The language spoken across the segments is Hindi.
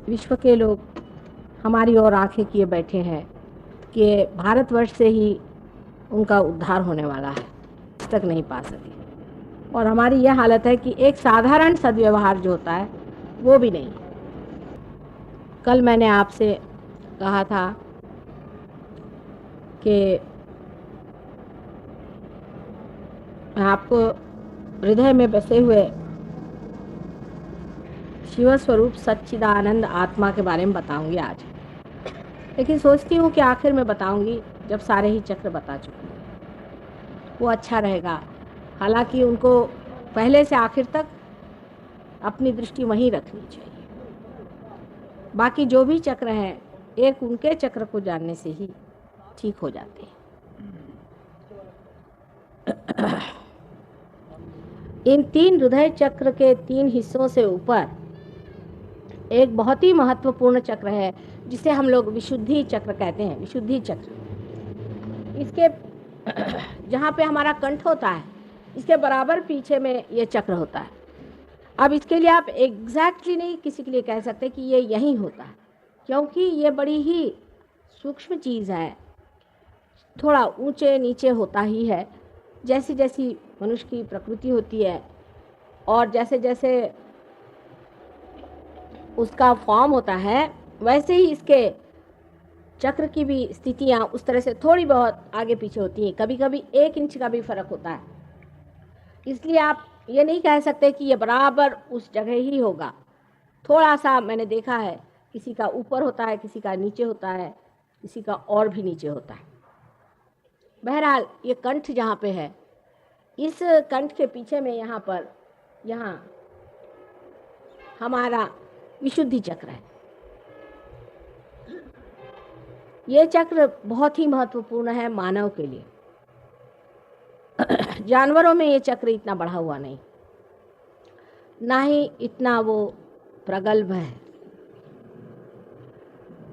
विश्व के लोग हमारी ओर आंखें किए बैठे हैं कि भारतवर्ष से ही उनका उद्धार होने वाला है, आज तक नहीं पा सके। और हमारी यह हालत है कि एक साधारण सद्व्यवहार जो होता है वो भी नहीं। कल मैंने आपसे कहा था कि मैं आपको हृदय में बसे हुए शिव स्वरूप सच्चिदानंद आत्मा के बारे में बताऊंगी आज, लेकिन सोचती हूँ कि आखिर में बताऊंगी जब सारे ही चक्र बता चुकी हूँ, वो अच्छा रहेगा। हालांकि उनको पहले से आखिर तक अपनी दृष्टि वहीं रखनी चाहिए। बाकी जो भी चक्र हैं, एक उनके चक्र को जानने से ही ठीक हो जाते हैं। इन 3 हृदय चक्र के 3 हिस्सों से ऊपर एक बहुत ही महत्वपूर्ण चक्र है जिसे हम लोग विशुद्धि चक्र कहते हैं। विशुद्धि चक्र, इसके जहाँ पे हमारा कंठ होता है, इसके बराबर पीछे में ये चक्र होता है। अब इसके लिए आप एग्जैक्टली नहीं किसी के लिए कह सकते कि ये यहीं होता है, क्योंकि ये बड़ी ही सूक्ष्म चीज़ है, थोड़ा ऊंचे नीचे होता ही है। जैसी जैसी मनुष्य की प्रकृति होती है और जैसे जैसे उसका फॉर्म होता है, वैसे ही इसके चक्र की भी स्थितियाँ उस तरह से थोड़ी बहुत आगे पीछे होती हैं। कभी कभी 1 इंच का भी फर्क होता है। इसलिए आप ये नहीं कह सकते कि ये बराबर उस जगह ही होगा। थोड़ा सा मैंने देखा है, किसी का ऊपर होता है, किसी का नीचे होता है, किसी का और भी नीचे होता है। बहरहाल ये कंठ जहाँ पे है, इस कंठ के पीछे में यहाँ हमारा विशुद्धि चक्र है। ये चक्र बहुत ही महत्वपूर्ण है मानव के लिए। जानवरों में ये चक्र इतना बढ़ा हुआ नहीं, ना ही इतना वो प्रगल्भ है।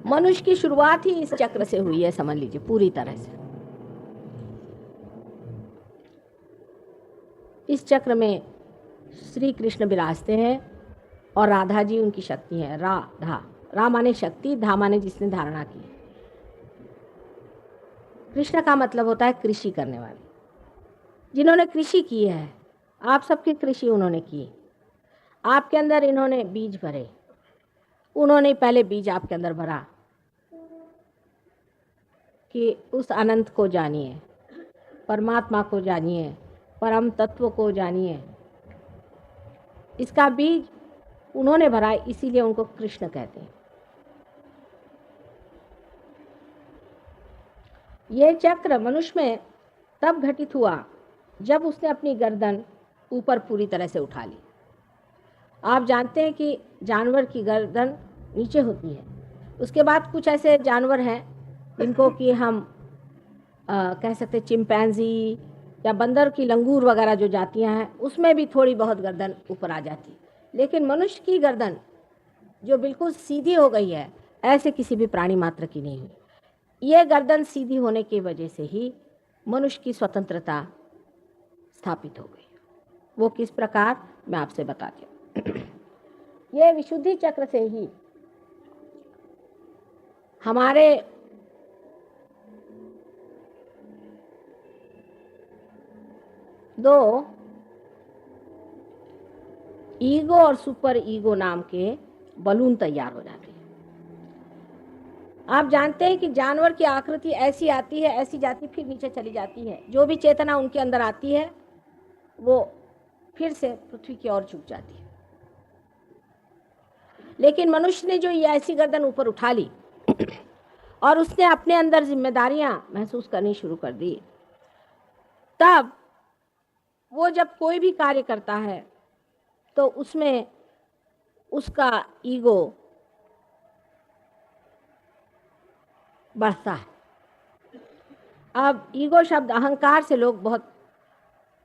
मनुष्य की शुरुआत ही इस चक्र से हुई है, समझ लीजिए पूरी तरह से। इस चक्र में श्री कृष्ण विराजते हैं और राधा जी उनकी शक्ति है। रा माने शक्ति, धा माने जिसने धारणा की। कृष्ण का मतलब होता है कृषि करने वाले, जिन्होंने कृषि की है। आप सबकी कृषि उन्होंने की। आपके अंदर इन्होंने बीज भरे, उन्होंने पहले बीज आपके अंदर भरा कि उस अनंत को जानिए, परमात्मा को जानिए, परम तत्व को जानिए। इसका बीज उन्होंने भरा, इसीलिए उनको कृष्ण कहते हैं। ये चक्र मनुष्य में तब घटित हुआ जब उसने अपनी गर्दन ऊपर पूरी तरह से उठा ली। आप जानते हैं कि जानवर की गर्दन नीचे होती है। उसके बाद कुछ ऐसे जानवर हैं जिनको कि हम कह सकते चिंपैंजी या बंदर की लंगूर वगैरह जो जातियां हैं, उसमें भी थोड़ी बहुत गर्दन ऊपर आ जाती है। लेकिन मनुष्य की गर्दन जो बिल्कुल सीधी हो गई है, ऐसे किसी भी प्राणी मात्र की नहीं हुई। ये गर्दन सीधी होने की वजह से ही मनुष्य की स्वतंत्रता स्थापित हो गई। वो किस प्रकार, मैं आपसे बताती हूँ। ये विशुद्धि चक्र से ही हमारे दो ईगो और सुपर ईगो नाम के बलून तैयार हो जाते हैं। आप जानते हैं कि जानवर की आकृति ऐसी आती है, ऐसी जाती, फिर नीचे चली जाती है। जो भी चेतना उनके अंदर आती है वो फिर से पृथ्वी की ओर झुक जाती है। लेकिन मनुष्य ने जो ये ऐसी गर्दन ऊपर उठा ली और उसने अपने अंदर जिम्मेदारियां महसूस करनी शुरू कर दी, तब वो जब कोई भी कार्य करता है तो उसमें उसका ईगो बढ़ता है। अब ईगो शब्द, अहंकार से लोग बहुत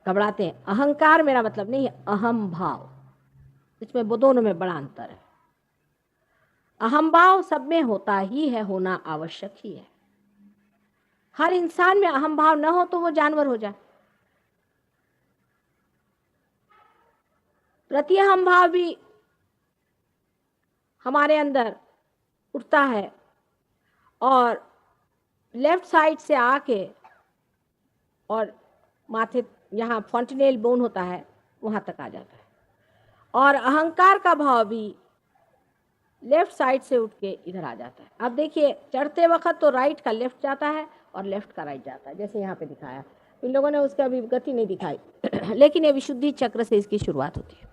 घबराते हैं। अहंकार मेरा मतलब नहीं है अहम भाव, इसमें वो दोनों में बड़ा अंतर है। अहम भाव सब में होता ही है, होना आवश्यक ही है। हर इंसान में अहम भाव न हो तो वो जानवर हो जाए। प्रति अहम भाव भी हमारे अंदर उठता है और लेफ्ट साइड से आके और माथे यहाँ फॉन्टिनेल बोन होता है वहाँ तक आ जाता है। और अहंकार का भाव भी लेफ्ट साइड से उठ के इधर आ जाता है। अब देखिए चढ़ते वक्त तो राइट का लेफ्ट जाता है और लेफ्ट का राइट जाता है, जैसे यहाँ पे दिखाया। इन लोगों ने उसका अभी गति नहीं दिखाई लेकिन ये विशुद्धि चक्र से इसकी शुरुआत होती है।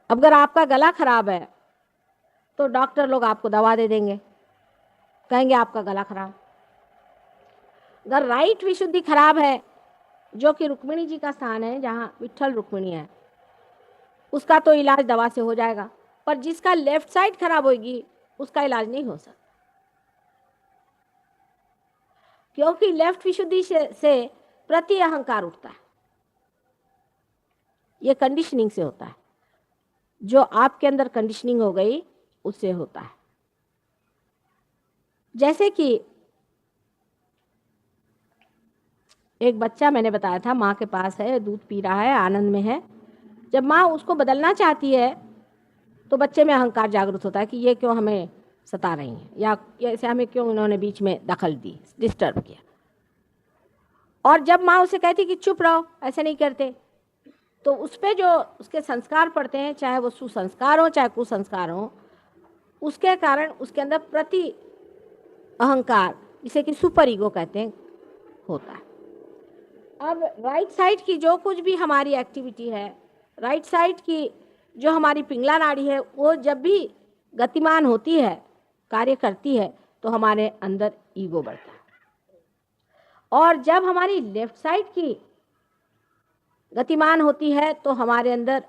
अगर आपका गला खराब है तो डॉक्टर लोग आपको दवा दे देंगे, कहेंगे आपका गला खराब। अगर राइट विशुद्धि खराब है, जो कि रुक्मिणी जी का स्थान है, जहाँ विट्ठल रुक्मिणी है, उसका तो इलाज दवा से हो जाएगा, पर जिसका लेफ्ट साइड खराब होगी उसका इलाज नहीं हो सकता, क्योंकि लेफ्ट विशुद्धि से प्रति अहंकार उठता है। ये कंडीशनिंग से होता है, जो आपके अंदर कंडीशनिंग हो गई उससे होता है। जैसे कि एक बच्चा मैंने बताया था, माँ के पास है, दूध पी रहा है, आनंद में है। जब माँ उसको बदलना चाहती है तो बच्चे में अहंकार जागृत होता है कि ये क्यों हमें सता रही हैं, या ऐसे हमें क्यों इन्होंने बीच में दखल दी, डिस्टर्ब किया। और जब माँ उसे कहती कि चुप रहो, ऐसे नहीं करते, तो उस पर जो उसके संस्कार पड़ते हैं, चाहे वो सुसंस्कार हो चाहे कुसंस्कार हो, उसके कारण उसके अंदर प्रति अहंकार, जिसे कि सुपर ईगो कहते हैं, होता है। अब राइट साइड की जो कुछ भी हमारी एक्टिविटी है, राइट साइड की जो हमारी पिंगला नाड़ी है, वो जब भी गतिमान होती है, कार्य करती है, तो हमारे अंदर ईगो बढ़ता है। और जब हमारी लेफ्ट साइड की गतिमान होती है तो हमारे अंदर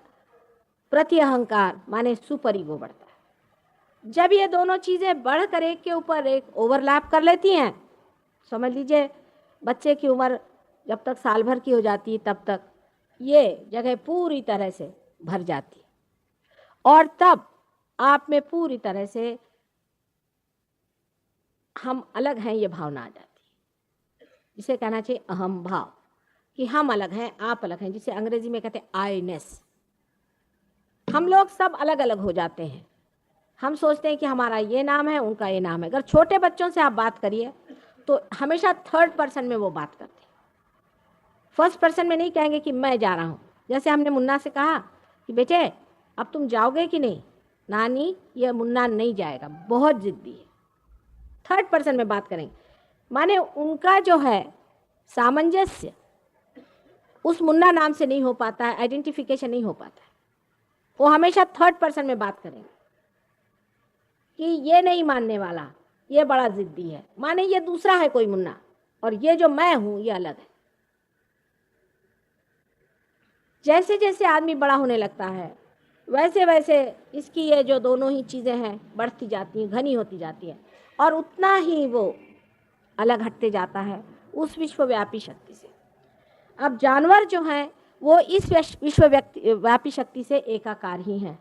प्रति अहंकार माने सुपर ईगो बढ़ता है। जब ये दोनों चीज़ें बढ़कर एक के ऊपर एक ओवरलैप कर लेती हैं, समझ लीजिए बच्चे की उम्र जब तक साल भर की हो जाती है तब तक ये जगह पूरी तरह से भर जाती है, और तब आप में पूरी तरह से हम अलग हैं ये भावना आ जाती है, जिसे कहना चाहिए अहम भाव, कि हम अलग हैं, आप अलग हैं, जिसे अंग्रेजी में कहते हैं आईनेस। हम लोग सब अलग अलग हो जाते हैं। हम सोचते हैं कि हमारा ये नाम है, उनका ये नाम है। अगर छोटे बच्चों से आप बात करिए तो हमेशा थर्ड पर्सन में वो बात करते हैं, फर्स्ट पर्सन में नहीं कहेंगे कि मैं जा रहा हूँ। जैसे हमने मुन्ना से कहा कि बेटे अब तुम जाओगे कि नहीं, नानी ये मुन्ना नहीं जाएगा, बहुत जिद्दी है, थर्ड पर्सन में बात करेंगे। माने उनका जो है सामंजस्य उस मुन्ना नाम से नहीं हो पाता है, आइडेंटिफिकेशन नहीं हो पाता है। वो हमेशा थर्ड पर्सन में बात करेंगे कि ये नहीं मानने वाला, ये बड़ा जिद्दी है, माने ये दूसरा है कोई मुन्ना, और ये जो मैं हूं ये अलग है। जैसे जैसे आदमी बड़ा होने लगता है वैसे वैसे इसकी ये जो दोनों ही चीज़ें हैं बढ़ती जाती हैं, घनी होती जाती हैं, और उतना ही वो अलग हटते जाता है उस विश्वव्यापी शक्ति से। अब जानवर जो हैं वो इस विश्वव्यापी शक्ति से एकाकार ही हैं,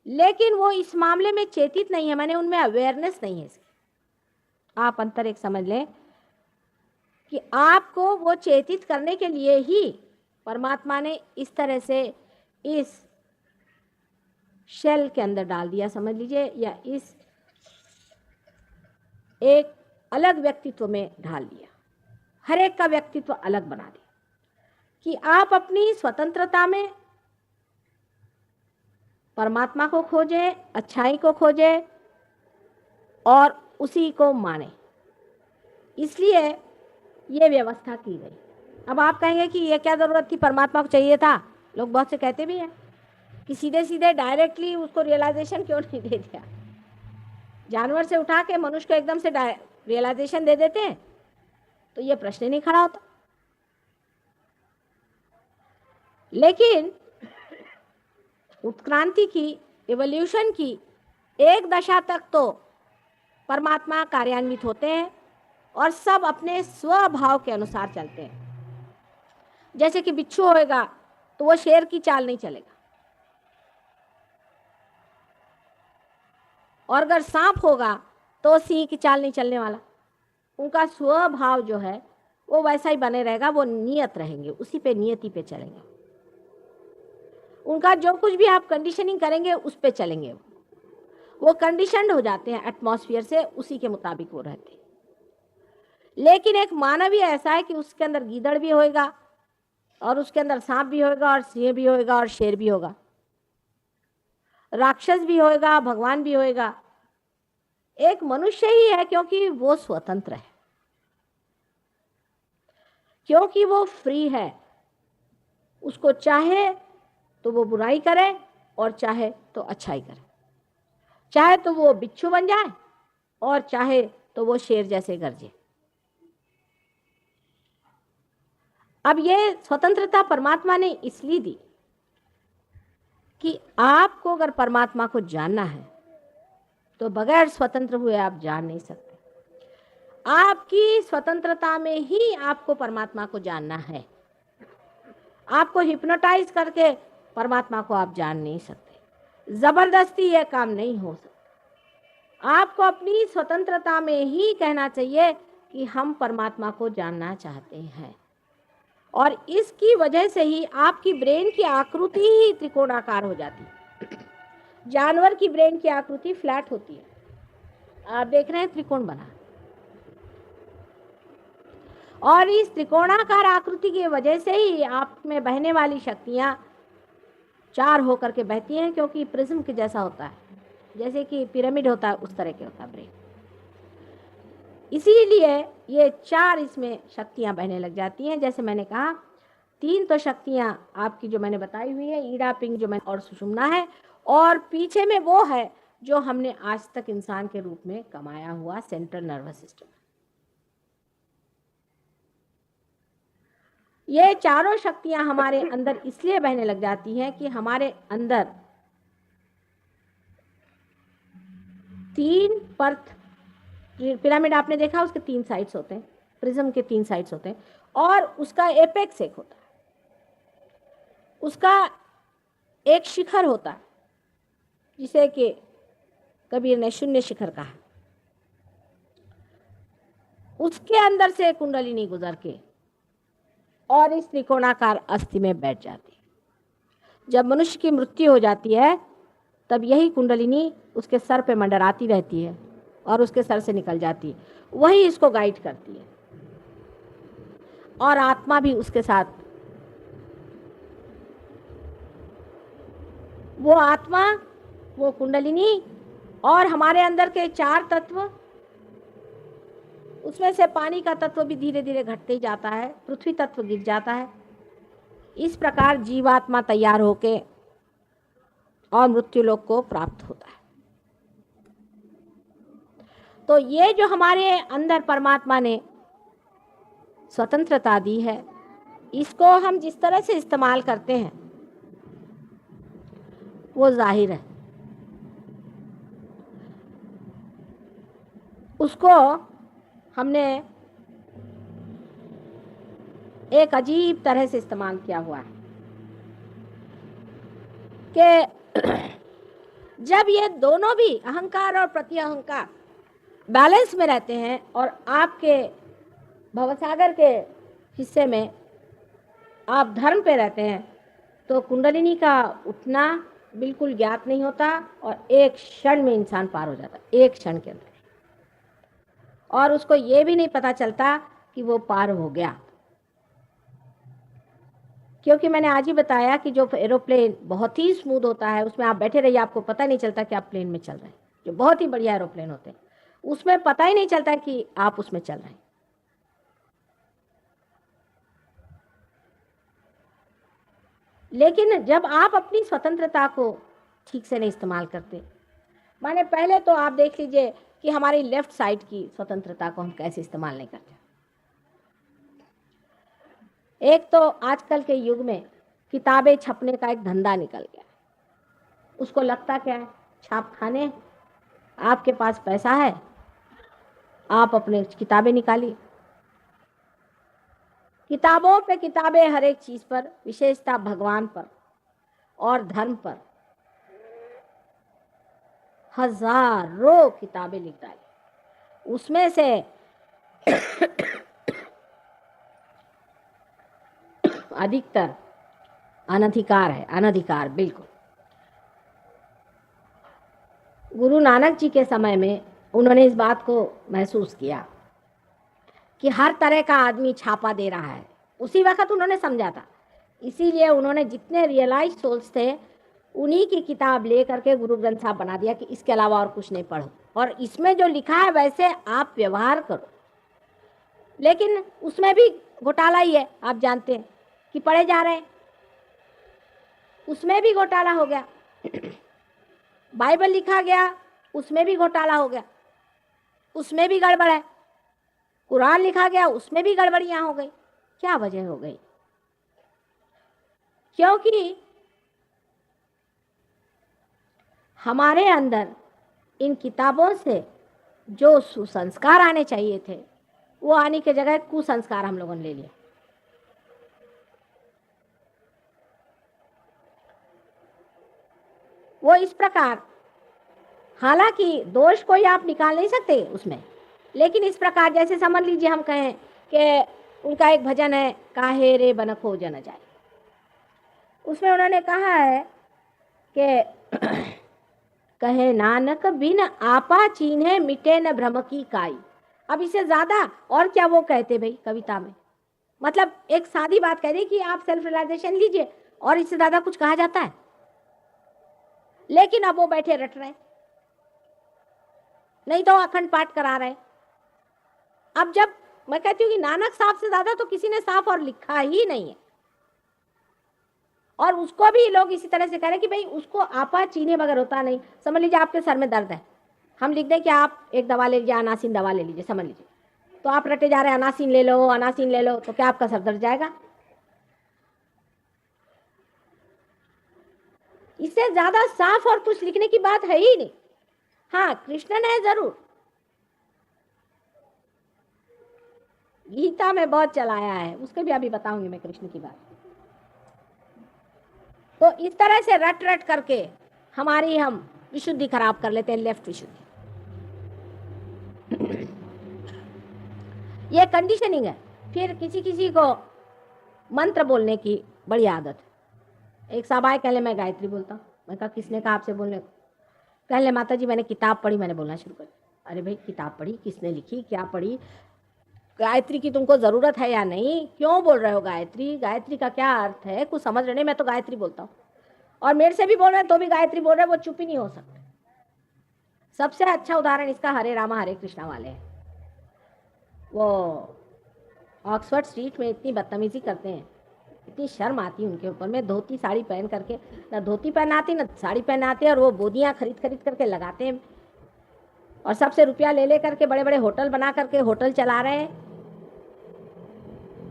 लेकिन वो इस मामले में चेतित नहीं है, माने उनमें अवेयरनेस नहीं है इसकी। आप अंतर एक समझ लें कि आपको वो चेतित करने के लिए ही परमात्मा ने इस तरह से इस शेल के अंदर डाल दिया, समझ लीजिए, या इस एक अलग व्यक्तित्व में ढाल दिया, हर एक का व्यक्तित्व अलग बना दिया, कि आप अपनी स्वतंत्रता में परमात्मा को खोजें, अच्छाई को खोजें और उसी को माने। इसलिए ये व्यवस्था की गई। अब आप कहेंगे कि ये क्या ज़रूरत थी, परमात्मा को चाहिए था। लोग बहुत से कहते भी हैं कि सीधे सीधे डायरेक्टली उसको रियलाइजेशन क्यों नहीं दे दिया, जानवर से उठा के मनुष्य को एकदम से रियलाइजेशन दे देते हैं, तो ये प्रश्न नहीं खड़ा होता। लेकिन उत्क्रांति की, एवोल्यूशन की एक दशा तक तो परमात्मा कार्यान्वित होते हैं और सब अपने स्वभाव के अनुसार चलते हैं। जैसे कि बिच्छू होएगा तो वो शेर की चाल नहीं चलेगा, और अगर सांप होगा तो सिंह की चाल नहीं चलने वाला। उनका स्वभाव जो है वो वैसा ही बने रहेगा, वो नियत रहेंगे, उसी पे नियति पे चलेंगे। उनका जो कुछ भी आप कंडीशनिंग करेंगे उस पे चलेंगे, वो कंडीशनड हो जाते हैं एटमॉस्फेयर से, उसी के मुताबिक वो रहते हैं। लेकिन एक मानव ही ऐसा है कि उसके अंदर गीदड़ भी होएगा और उसके अंदर सांप भी होएगा और सिंह भी होएगा और शेर भी होगा, राक्षस भी होएगा, भगवान भी होएगा। एक मनुष्य ही है क्योंकि वो स्वतंत्र है, क्योंकि वो फ्री है। उसको चाहे तो वो बुराई करे और चाहे तो अच्छाई करे, चाहे तो वो बिच्छू बन जाए और चाहे तो वो शेर जैसे गरजे। अब ये स्वतंत्रता परमात्मा ने इसलिए दी कि आपको अगर परमात्मा को जानना है तो बगैर स्वतंत्र हुए आप जान नहीं सकते। आपकी स्वतंत्रता में ही आपको परमात्मा को जानना है। आपको हिप्नोटाइज करके परमात्मा को आप जान नहीं सकते, जबरदस्ती यह काम नहीं हो सकता। आपको अपनी स्वतंत्रता में ही कहना चाहिए कि हम परमात्मा को जानना चाहते हैं, और इसकी वजह से ही आपकी ब्रेन की आकृति ही त्रिकोणाकार हो जाती है। जानवर की ब्रेन की आकृति फ्लैट होती है, आप देख रहे हैं त्रिकोण बना, और इस त्रिकोणाकार आकृति की वजह से ही आप में बहने वाली शक्तियां चार होकर के बहती हैं, क्योंकि प्रिज्म के जैसा होता है, जैसे कि पिरामिड होता है उस तरह के होता है ब्रेन। इसीलिए ये चार इसमें शक्तियां बहने लग जाती हैं। जैसे मैंने कहा, तीन तो शक्तियां आपकी जो मैंने बताई हुई है, ईड़ा पिंग जो मैं और सुषुम्ना है, और पीछे में वो है जो हमने आज तक इंसान के रूप में कमाया हुआ सेंट्रल नर्वस सिस्टम। ये चारों शक्तियां हमारे अंदर इसलिए बहने लग जाती हैं कि हमारे अंदर तीन परत, पिरामिड आपने देखा उसके तीन साइड्स होते हैं, प्रिज्म के तीन साइड्स होते हैं, और उसका एपेक्स एक होता है, उसका एक शिखर होता है जिसे कि कबीर ने शून्य शिखर कहा। उसके अंदर से कुंडलिनी गुजर के और इस त्रिकोणाकार अस्थि में बैठ जाती है। जब मनुष्य की मृत्यु हो जाती है तब यही कुंडलिनी उसके सर पे मंडराती रहती है और उसके सर से निकल जाती है, वही इसको गाइड करती है, और आत्मा भी उसके साथ। वो आत्मा, वो कुंडलिनी और हमारे अंदर के चार तत्व, उसमें से पानी का तत्व भी धीरे धीरे घटते ही जाता है, पृथ्वी तत्व गिर जाता है। इस प्रकार जीवात्मा तैयार होके और मृत्यु लोक को प्राप्त होता है। तो ये जो हमारे अंदर परमात्मा ने स्वतंत्रता दी है, इसको हम जिस तरह से इस्तेमाल करते हैं वो जाहिर है। उसको हमने एक अजीब तरह से इस्तेमाल किया हुआ है कि जब ये दोनों भी अहंकार और प्रति अहंकार बैलेंस में रहते हैं और आपके भवसागर के हिस्से में आप धर्म पे रहते हैं, तो कुंडलिनी का उठना बिल्कुल ज्ञात नहीं होता और एक क्षण में इंसान पार हो जाता, एक क्षण के अंदर, और उसको ये भी नहीं पता चलता कि वो पार हो गया। क्योंकि मैंने आज ही बताया कि जो एरोप्लेन बहुत ही स्मूथ होता है, उसमें आप बैठे रहिए, आपको पता नहीं चलता कि आप प्लेन में चल रहे हैं। जो बहुत ही बढ़िया एरोप्लेन होते हैं उसमें पता ही नहीं चलता कि आप उसमें चल रहे हैं। लेकिन जब आप अपनी स्वतंत्रता को ठीक से नहीं इस्तेमाल करते, माने पहले तो आप देख लीजिए कि हमारी लेफ्ट साइड की स्वतंत्रता को हम कैसे इस्तेमाल नहीं करते। एक तो आजकल के युग में किताबें छपने का एक धंधा निकल गया। उसको लगता क्या है, छाप खाने, आपके पास पैसा है, आप अपने किताबें निकालिए। किताबों पे किताबें, हर एक चीज पर, विशेषता भगवान पर और धर्म पर हजारों किताबें लिख डाली। उसमें से अधिकतर अनधिकार है, अनधिकार बिल्कुल। गुरु नानक जी के समय में उन्होंने इस बात को महसूस किया कि हर तरह का आदमी छापा दे रहा है। उसी वक्त उन्होंने समझा था, इसीलिए उन्होंने जितने रियलाइज सोल्स थे उन्हीं की किताब ले करके गुरु ग्रंथ साहब बना दिया कि इसके अलावा और कुछ नहीं पढ़ो, और इसमें जो लिखा है वैसे आप व्यवहार करो। लेकिन उसमें भी घोटाला ही है, आप जानते हैं कि पढ़े जा रहे हैं, उसमें भी घोटाला हो गया। बाइबल लिखा गया, उसमें भी घोटाला हो गया, उसमें भी गड़बड़ है। कुरान लिखा गया, उसमें भी गड़बड़ियां हो गई। क्या वजह हो गई? क्योंकि हमारे अंदर इन किताबों से जो सुसंस्कार आने चाहिए थे वो आने की जगह कुसंस्कार हम लोगों ने ले लिया। वो इस प्रकार, हालांकि दोष कोई आप निकाल नहीं सकते उसमें, लेकिन इस प्रकार जैसे समझ लीजिए हम कहें कि उनका एक भजन है, काहे रे बन खोज न जाए, उसमें उन्होंने कहा है कि कहे नानक बिन आपा चीन्हे मिटे न भ्रम की काई। अब इससे ज्यादा और क्या वो कहते भाई कविता में? मतलब एक सादी बात कह दी कि आप सेल्फ रियलाइजेशन लीजिए, और इससे ज्यादा कुछ कहा जाता है? लेकिन अब वो बैठे रट रहे, नहीं तो अखंड पाठ करा रहे। अब जब मैं कहती हूँ कि नानक साहब से ज्यादा तो किसी ने साफ और लिखा ही नहीं है, और उसको भी लोग इसी तरह से कह रहे हैं कि भाई उसको आपा चीने बगैर होता नहीं। समझ लीजिए आपके सर में दर्द है, हम लिख दें कि आप एक दवा ले लीजिए, अनासिन दवा ले लीजिए, समझ लीजिए, तो आप रटे जा रहे हैं अनासिन ले लो, अनासिन ले लो, तो क्या आपका सर दर्द जाएगा? इससे ज्यादा साफ और कुछ लिखने की बात है ही नहीं। हाँ, कृष्ण ने जरूर गीता में बहुत चलाया है, उसके भी अभी बताऊंगी मैं कृष्ण की बात। तो इस तरह से रट रट करके हमारी हम विशुद्धि खराब कर लेते हैं, लेफ्ट विशुद्धि। ये कंडीशनिंग है। फिर किसी किसी को मंत्र बोलने की बड़ी आदत है। एक साहब आए, कहले मैं गायत्री बोलता हूँ। मैं कहा किसने कहा आपसे बोलने को? कहले माता जी मैंने किताब पढ़ी, मैंने बोलना शुरू कर दिया। अरे भाई किताब पढ़ी, किसने लिखी, क्या पढ़ी? गायत्री की तुमको जरूरत है या नहीं? क्यों बोल रहे हो गायत्री? गायत्री का क्या अर्थ है? कुछ समझ रहे नहीं? मैं तो गायत्री बोलता हूँ, और मेरे से भी बोल रहे हैं तो भी गायत्री बोल रहे हैं, वो चुप ही नहीं हो सकते। सबसे अच्छा उदाहरण इसका हरे रामा हरे कृष्णा वाले हैं। वो ऑक्सफोर्ड स्ट्रीट में इतनी बदतमीजी करते हैं, इतनी शर्म आती है उनके ऊपर में। धोती साड़ी पहन करके, ना धोती पहनाती ना साड़ी पहनाते, और वो बोदियाँ खरीद खरीद करके लगाते हैं, और सबसे रुपया ले ले करके बड़े बड़े होटल बना करके होटल चला रहे हैं।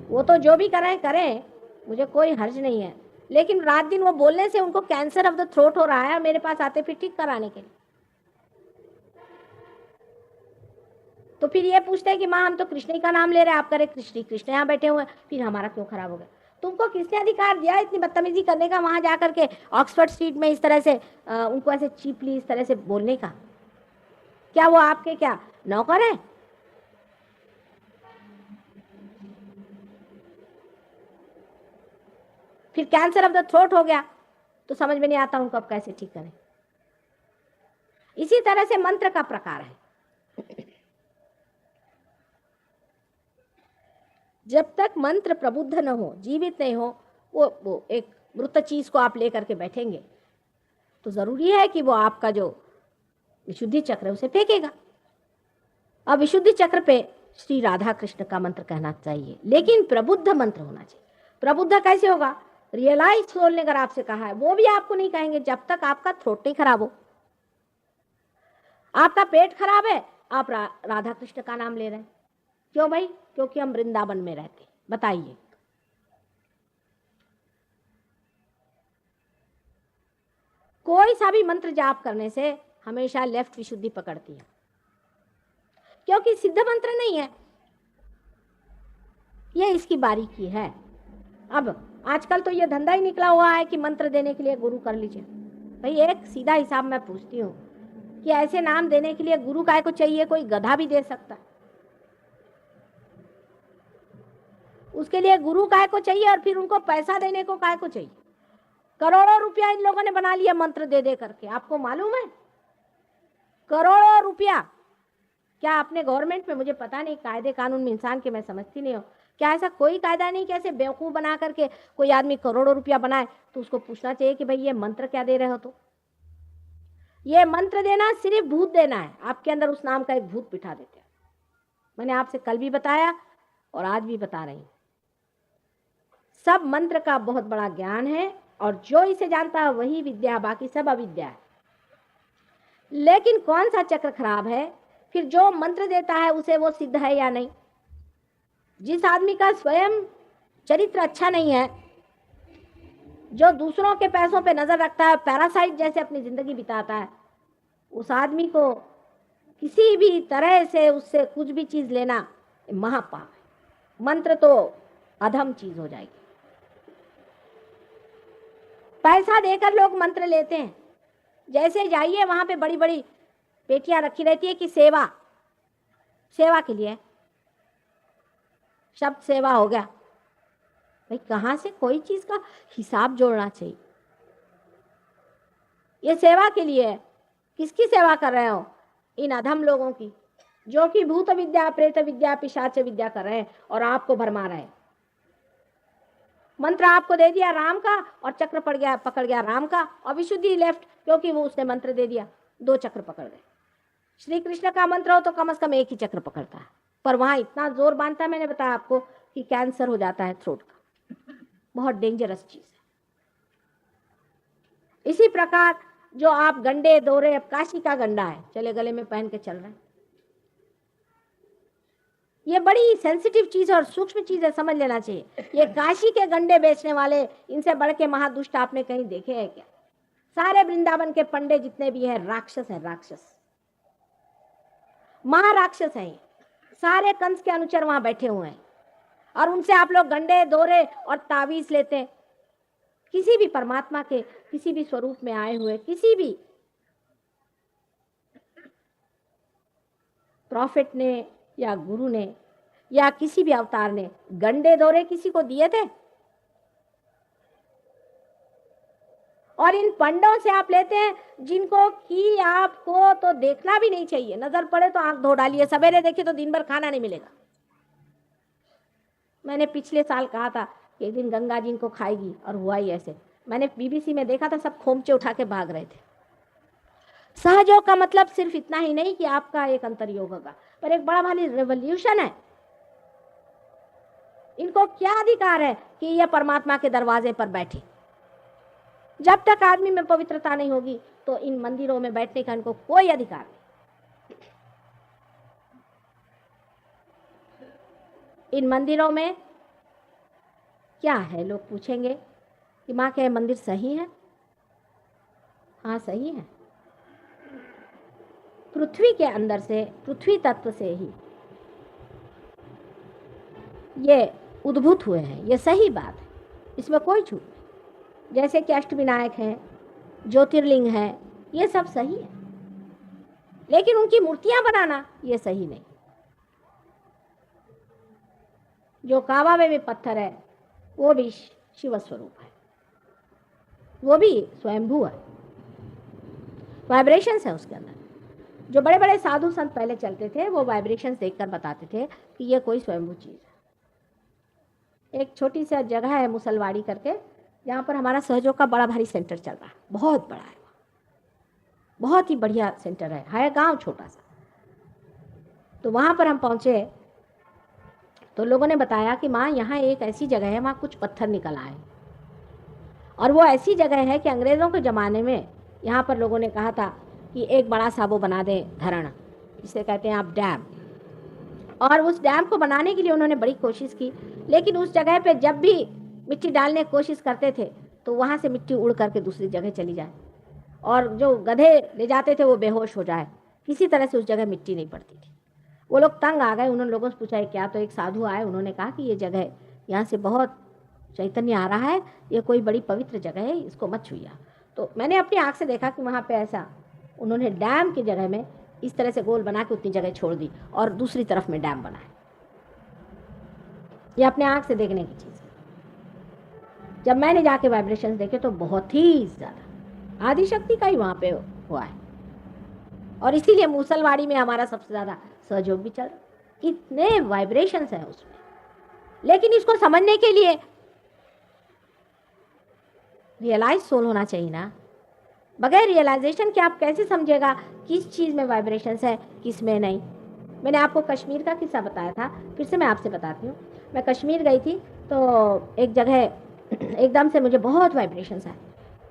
वो तो जो भी करें करें, मुझे कोई हर्ज नहीं है, लेकिन रात दिन वो बोलने से उनको कैंसर ऑफ द थ्रोट हो रहा है, मेरे पास आते फिर ठीक कराने के लिए। तो फिर ये पूछते हैं कि माँ हम तो कृष्ण का नाम ले रहे हैं, आप करें कृष्ण कृष्ण यहाँ बैठे हुए हैं, फिर हमारा क्यों खराब हो गया? तुमको किसने अधिकार दिया इतनी बदतमीजी करने का, वहां जाकर के ऑक्सफोर्ड स्ट्रीट में इस तरह से उनको ऐसे चीपली इस तरह से बोलने का? क्या वो आपके क्या नौकर है? फिर कैंसर ऑफ द थ्रोट हो गया तो समझ में नहीं आता उनको अब कैसे ठीक करें। इसी तरह से मंत्र का प्रकार है। जब तक मंत्र प्रबुद्ध न हो, जीवित नहीं हो, वो एक मृत चीज को आप लेकर के बैठेंगे तो जरूरी है कि वो आपका जो विशुद्धि चक्र है उसे फेंकेगा। अब विशुद्धि चक्र पे श्री राधा कृष्ण का मंत्र कहना चाहिए, लेकिन प्रबुद्ध मंत्र होना चाहिए। प्रबुद्ध कैसे होगा? रियलाइज सोल ने अगर आपसे कहा है, वो भी आपको नहीं कहेंगे जब तक आपका थ्रोट नहीं खराब हो। आपका पेट खराब है, आप राधा कृष्ण का नाम ले रहे हैं, क्यों भाई? क्योंकि हम वृंदावन में रहते हैं। बताइए, कोई सा भी मंत्र जाप करने से हमेशा लेफ्ट विशुद्धि पकड़ती है, क्योंकि सिद्ध मंत्र नहीं है, ये इसकी बारीकी है। अब आजकल तो ये धंधा ही निकला हुआ है कि मंत्र देने के लिए गुरु कर लीजिए। भाई एक सीधा हिसाब मैं पूछती हूँ कि ऐसे नाम देने के लिए गुरु काय को चाहिए? कोई गधा भी दे सकता है, उसके लिए गुरु काय को चाहिए? और फिर उनको पैसा देने को काय को चाहिए? करोड़ों रुपया इन लोगों ने बना लिया मंत्र दे दे करके। आपको मालूम है करोड़ों रुपया? क्या अपने गवर्नमेंट में, मुझे पता नहीं, कायदे कानून में इंसान के मैं समझती नहीं हूँ, क्या ऐसा कोई कायदा नहीं कि ऐसे बेवकूफ़ बना करके कोई आदमी करोड़ों रुपया बनाए तो उसको पूछना चाहिए कि भाई ये मंत्र क्या दे रहे हो? तो ये मंत्र देना सिर्फ भूत देना है, आपके अंदर उस नाम का एक भूत बिठा देते हैं। मैंने आपसे कल भी बताया और आज भी बता रही हूँ, सब मंत्र का बहुत बड़ा ज्ञान है और जो इसे जानता है वही विद्या, बाकी सब अविद्या है। लेकिन कौन सा चक्र खराब है? फिर जो मंत्र देता है उसे वो सिद्ध है या नहीं? जिस आदमी का स्वयं चरित्र अच्छा नहीं है, जो दूसरों के पैसों पे नजर रखता है, पैरासाइट जैसे अपनी जिंदगी बिताता है, उस आदमी को किसी भी तरह से उससे कुछ भी चीज लेना महापाप है। मंत्र तो अधम चीज हो जाएगी। पैसा देकर लोग मंत्र लेते हैं, जैसे जाइए वहां पे बड़ी बड़ी पेटियां रखी रहती है कि सेवा, सेवा के लिए शब्द सेवा हो गया। भाई कहाँ से कोई चीज का हिसाब जोड़ना चाहिए। ये सेवा के लिए है, किसकी सेवा कर रहे हो? इन अधम लोगों की, जो कि भूत विद्या, प्रेत विद्या, पिशाच विद्या कर रहे हैं और आपको भरमा रहे हैं। मंत्र आपको दे दिया राम का और चक्र पकड़ गया राम का, और विशुद्धि लेफ्ट, क्योंकि वो उसने मंत्र दे दिया, 2 चक्र पकड़ गए। श्री कृष्ण का मंत्र हो तो कम से कम 1 ही चक्र पकड़ता है, पर वहां इतना जोर बांधता है, मैंने बताया आपको, कि कैंसर हो जाता है थ्रोट का। बहुत डेंजरस चीज है। इसी प्रकार जो आप गंडे दोरे, अब काशी का गंडा है, चले गले में पहन के चल रहे हैं, ये बड़ी सेंसिटिव चीज और सूक्ष्म चीज है, समझ लेना चाहिए। ये काशी के गंडे बेचने वाले, इनसे बढ़ के महादुष्ट आपने कहीं देखे हैं क्या? सारे वृंदावन के पंडे जितने भी हैं राक्षस हैं, राक्षस, महाराक्षस हैं। सारे कंस के अनुचर वहां बैठे हुए हैं और उनसे आप लोग गंडे दोरे और तावीज लेते हैं। किसी भी परमात्मा के किसी भी स्वरूप में आए हुए किसी भी प्रॉफिट ने या गुरु ने या किसी भी अवतार ने गंडे दोरे किसी को दिए थे? और इन पंडों से आप लेते हैं, जिनको कि आपको तो देखना भी नहीं चाहिए, नजर पड़े तो आंख धो डालिए, सवेरे देखिए तो दिन भर खाना नहीं मिलेगा। मैंने पिछले साल कहा था कि एक दिन गंगा जी इनको खाएगी, और हुआ ही ऐसे। मैंने बीबीसी में देखा था, सब खोमचे उठा के भाग रहे थे। सहयोग का मतलब सिर्फ इतना ही नहीं कि आपका एक अंतर्योग होगा, पर एक बड़ा भारी रेवोल्यूशन है। इनको क्या अधिकार है कि यह परमात्मा के दरवाजे पर बैठे? जब तक आदमी में पवित्रता नहीं होगी तो इन मंदिरों में बैठने का इनको कोई अधिकार नहीं। इन मंदिरों में क्या है? लोग पूछेंगे कि माँ क्या मंदिर सही है? हाँ सही है। पृथ्वी के अंदर से, पृथ्वी तत्व से ही ये उद्भूत हुए हैं, ये सही बात है, इसमें कोई छूट नहीं। जैसे कि अष्टविनायक हैं, ज्योतिर्लिंग है, ये सब सही है, लेकिन उनकी मूर्तियां बनाना ये सही नहीं। जो काबा में भी पत्थर है वो भी शिव स्वरूप है, वो भी स्वयंभू है, वाइब्रेशंस है उसके अंदर। जो बड़े बड़े साधु संत पहले चलते थे वो वाइब्रेशंस देखकर बताते थे कि ये कोई स्वयंभू चीज़ है। एक छोटी सी जगह है मुसलवाड़ी करके, जहाँ पर हमारा सहयोग का बड़ा भारी सेंटर चल रहा है, बहुत बड़ा है, बहुत ही बढ़िया सेंटर है गांव छोटा सा। तो वहाँ पर हम पहुँचे तो लोगों ने बताया कि माँ यहाँ एक ऐसी जगह है, वहाँ कुछ पत्थर निकल आए, और वो ऐसी जगह है कि अंग्रेज़ों के ज़माने में यहाँ पर लोगों ने कहा था कि एक बड़ा सा वो बना दें धरण, जिसे कहते हैं आप डैम। और उस डैम को बनाने के लिए उन्होंने बड़ी कोशिश की, लेकिन उस जगह पे जब भी मिट्टी डालने की कोशिश करते थे तो वहाँ से मिट्टी उड़ करके दूसरी जगह चली जाए, और जो गधे ले जाते थे वो बेहोश हो जाए, किसी तरह से उस जगह मिट्टी नहीं पड़ती थी। वो लोग तंग आ गए, उन्होंने लोगों से पूछा क्या? तो एक साधु आए, उन्होंने कहा कि ये जगह यहाँ से बहुत चैतन्य आ रहा है, ये कोई बड़ी पवित्र जगह है, इसको मत छुइया। तो मैंने अपनी आँख से देखा कि वहाँ पे ऐसा उन्होंने डैम की जगह में इस तरह से गोल बना के उतनी जगह छोड़ दी और दूसरी तरफ में डैम बनाए। ये अपने आँख से देखने की चीज़ है। जब मैंने जाके वाइब्रेशंस देखे तो बहुत ही ज़्यादा आदिशक्ति का ही वहाँ पे हुआ है। और इसीलिए मूसलवाड़ी में हमारा सबसे ज़्यादा सहयोग भी चल रहा। कितने वाइब्रेशंस हैं उसमें, लेकिन इसको समझने के लिए रियलाइज सोल होना चाहिए ना। बगैर रियलाइजेशन के आप कैसे समझेगा किस चीज़ में वाइब्रेशंस है किस में नहीं। मैंने आपको कश्मीर का किस्सा बताया था, फिर से मैं आपसे बताती हूँ। मैं कश्मीर गई थी तो एक जगह एकदम से मुझे बहुत वाइब्रेशंस आए।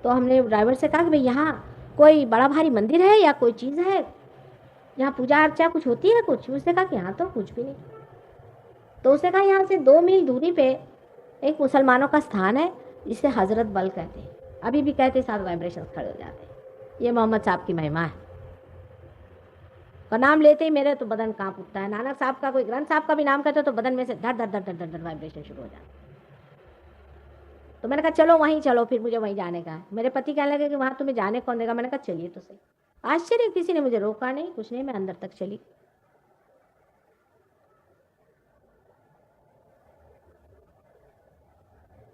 तो हमने ड्राइवर से कहा कि भाई यहाँ कोई बड़ा भारी मंदिर है या कोई चीज़ है, यहाँ पूजा अर्चा कुछ होती है कुछ? उसने कहा कि यहाँ तो कुछ भी नहीं। तो उसने कहा यहाँ से 2 मील दूरी पे एक मुसलमानों का स्थान है जिसे हजरत बल कहते हैं, अभी भी कहते साथ वाइब्रेशन खड़े हो जाते हैं। ये मोहम्मद साहब की महिमा है। का नाम लेते ही मेरे तो बदन कांप उठता है। नानक साहब का, कोई ग्रंथ साहब का भी नाम कहते तो बदन में से धड़ धड़ धड़ धड़ धड़ धड़ वाइब्रेशन शुरू हो जाता। तो मैंने कहा चलो वहीं चलो, फिर मुझे वहीं जाने का है। मेरे पति कहने लगे कि वहाँ तुम्हें जाने कौन देगा? मैंने कहा चलिए तो सही। आश्चर्य, किसी ने मुझे रोका नहीं, कुछ नहीं, मैं अंदर तक चली।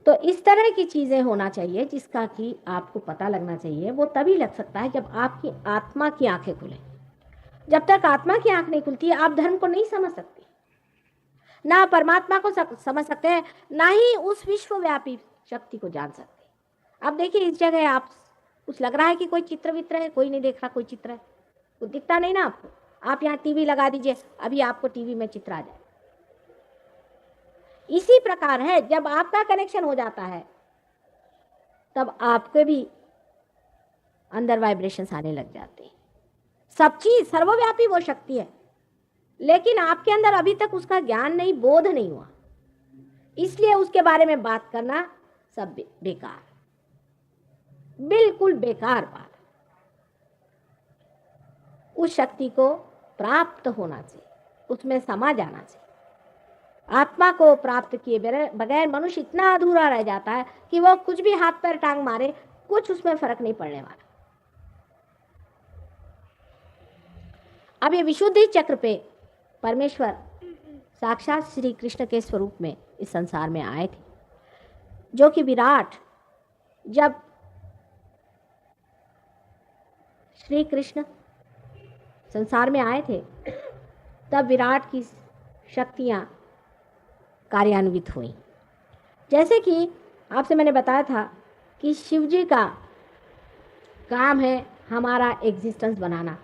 तो इस तरह की चीज़ें होना चाहिए जिसका कि आपको पता लगना चाहिए। वो तभी लग सकता है जब आपकी आत्मा की आंखें खुले। जब तक आत्मा की आंख नहीं खुलती है आप धर्म को नहीं समझ सकते, ना परमात्मा को समझ सकते हैं, ना ही उस विश्वव्यापी शक्ति को जान सकते। अब देखिए इस जगह आप कुछ लग रहा है कि कोई चित्र वित्र है, कोई नहीं देख रहा कोई चित्र है, कुछ दिखता नहीं ना आपको। आप यहाँ टीवी लगा दीजिए, अभी आपको टीवी में चित्र आ जाए। इसी प्रकार है, जब आपका कनेक्शन हो जाता है तब आपके भी अंदर वाइब्रेशंस आने लग जाते हैं। सब चीज सर्वव्यापी वो शक्ति है, लेकिन आपके अंदर अभी तक उसका ज्ञान नहीं, बोध नहीं हुआ, इसलिए उसके बारे में बात करना सब बेकार, बिल्कुल बेकार बात। उस शक्ति को प्राप्त होना चाहिए, उसमें समा जाना चाहिए। आत्मा को प्राप्त किए बगैर मनुष्य इतना अधूरा रह जाता है कि वो कुछ भी हाथ पैर टांग मारे, कुछ उसमें फर्क नहीं पड़ने वाला। अब ये विशुद्धि चक्र पे परमेश्वर साक्षात श्री कृष्ण के स्वरूप में इस संसार में आए थे, जो कि विराट, जब श्री कृष्ण संसार में आए थे तब विराट की शक्तियां कार्यान्वित हुई। जैसे कि आपसे मैंने बताया था कि शिव जी का काम है हमारा एग्जिस्टेंस बनाना,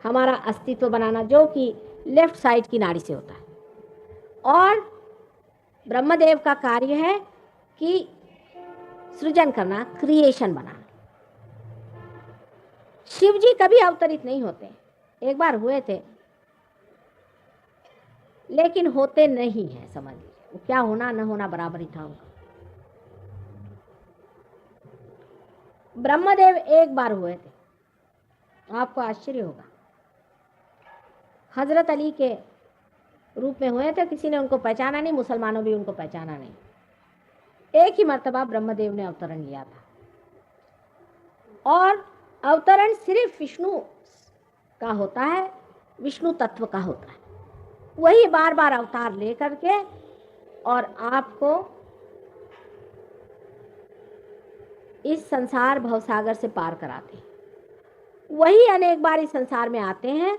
हमारा अस्तित्व बनाना, जो कि लेफ्ट साइड की नाड़ी से होता है। और ब्रह्मदेव का कार्य है कि सृजन करना, क्रिएशन बनाना। शिव जी कभी अवतरित नहीं होते, एक बार हुए थे लेकिन होते नहीं हैं, समझ लीजिए। वो क्या होना न होना बराबर ही था उनका। ब्रह्मदेव एक बार हुए थे, आपको आश्चर्य होगा। हजरत अली के रूप में हुए थे, किसी ने उनको पहचाना नहीं, मुसलमानों भी उनको पहचाना नहीं। एक ही मर्तबा ब्रह्मदेव ने अवतरण लिया था, और अवतरण सिर्फ विष्णु का होता है, विष्णु तत्व का होता है। वही बार बार अवतार ले करके और आपको इस संसार भवसागर से पार कराते हैं। वही अनेक बार इस संसार में आते हैं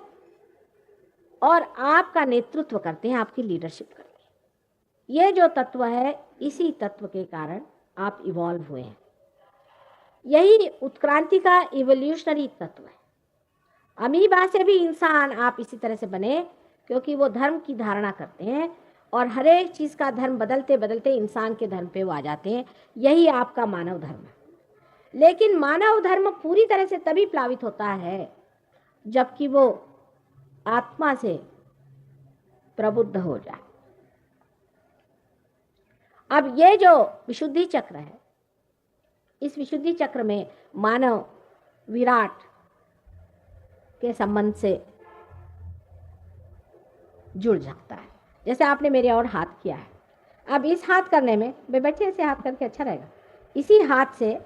और आपका नेतृत्व करते हैं, आपकी लीडरशिप करते हैं। ये जो तत्व है, इसी तत्व के कारण आप इवॉल्व हुए हैं। यही उत्क्रांति का इवोल्यूशनरी तत्व है। अमीबा से भी इंसान आप इसी तरह से बने, क्योंकि वो धर्म की धारणा करते हैं और हर एक चीज़ का धर्म बदलते बदलते इंसान के धर्म पे वो आ जाते हैं। यही आपका मानव धर्म है। लेकिन मानव धर्म पूरी तरह से तभी प्लावित होता है जबकि वो आत्मा से प्रबुद्ध हो जाए। अब ये जो विशुद्धि चक्र है, इस विशुद्धि चक्र में मानव विराट के संबंध से जुड़ जाता है। जैसे आपने मेरे और हाथ किया है, अब इस हाथ करने में, मैं बैठे ऐसे हाथ करके अच्छा रहेगा, इसी हाथ से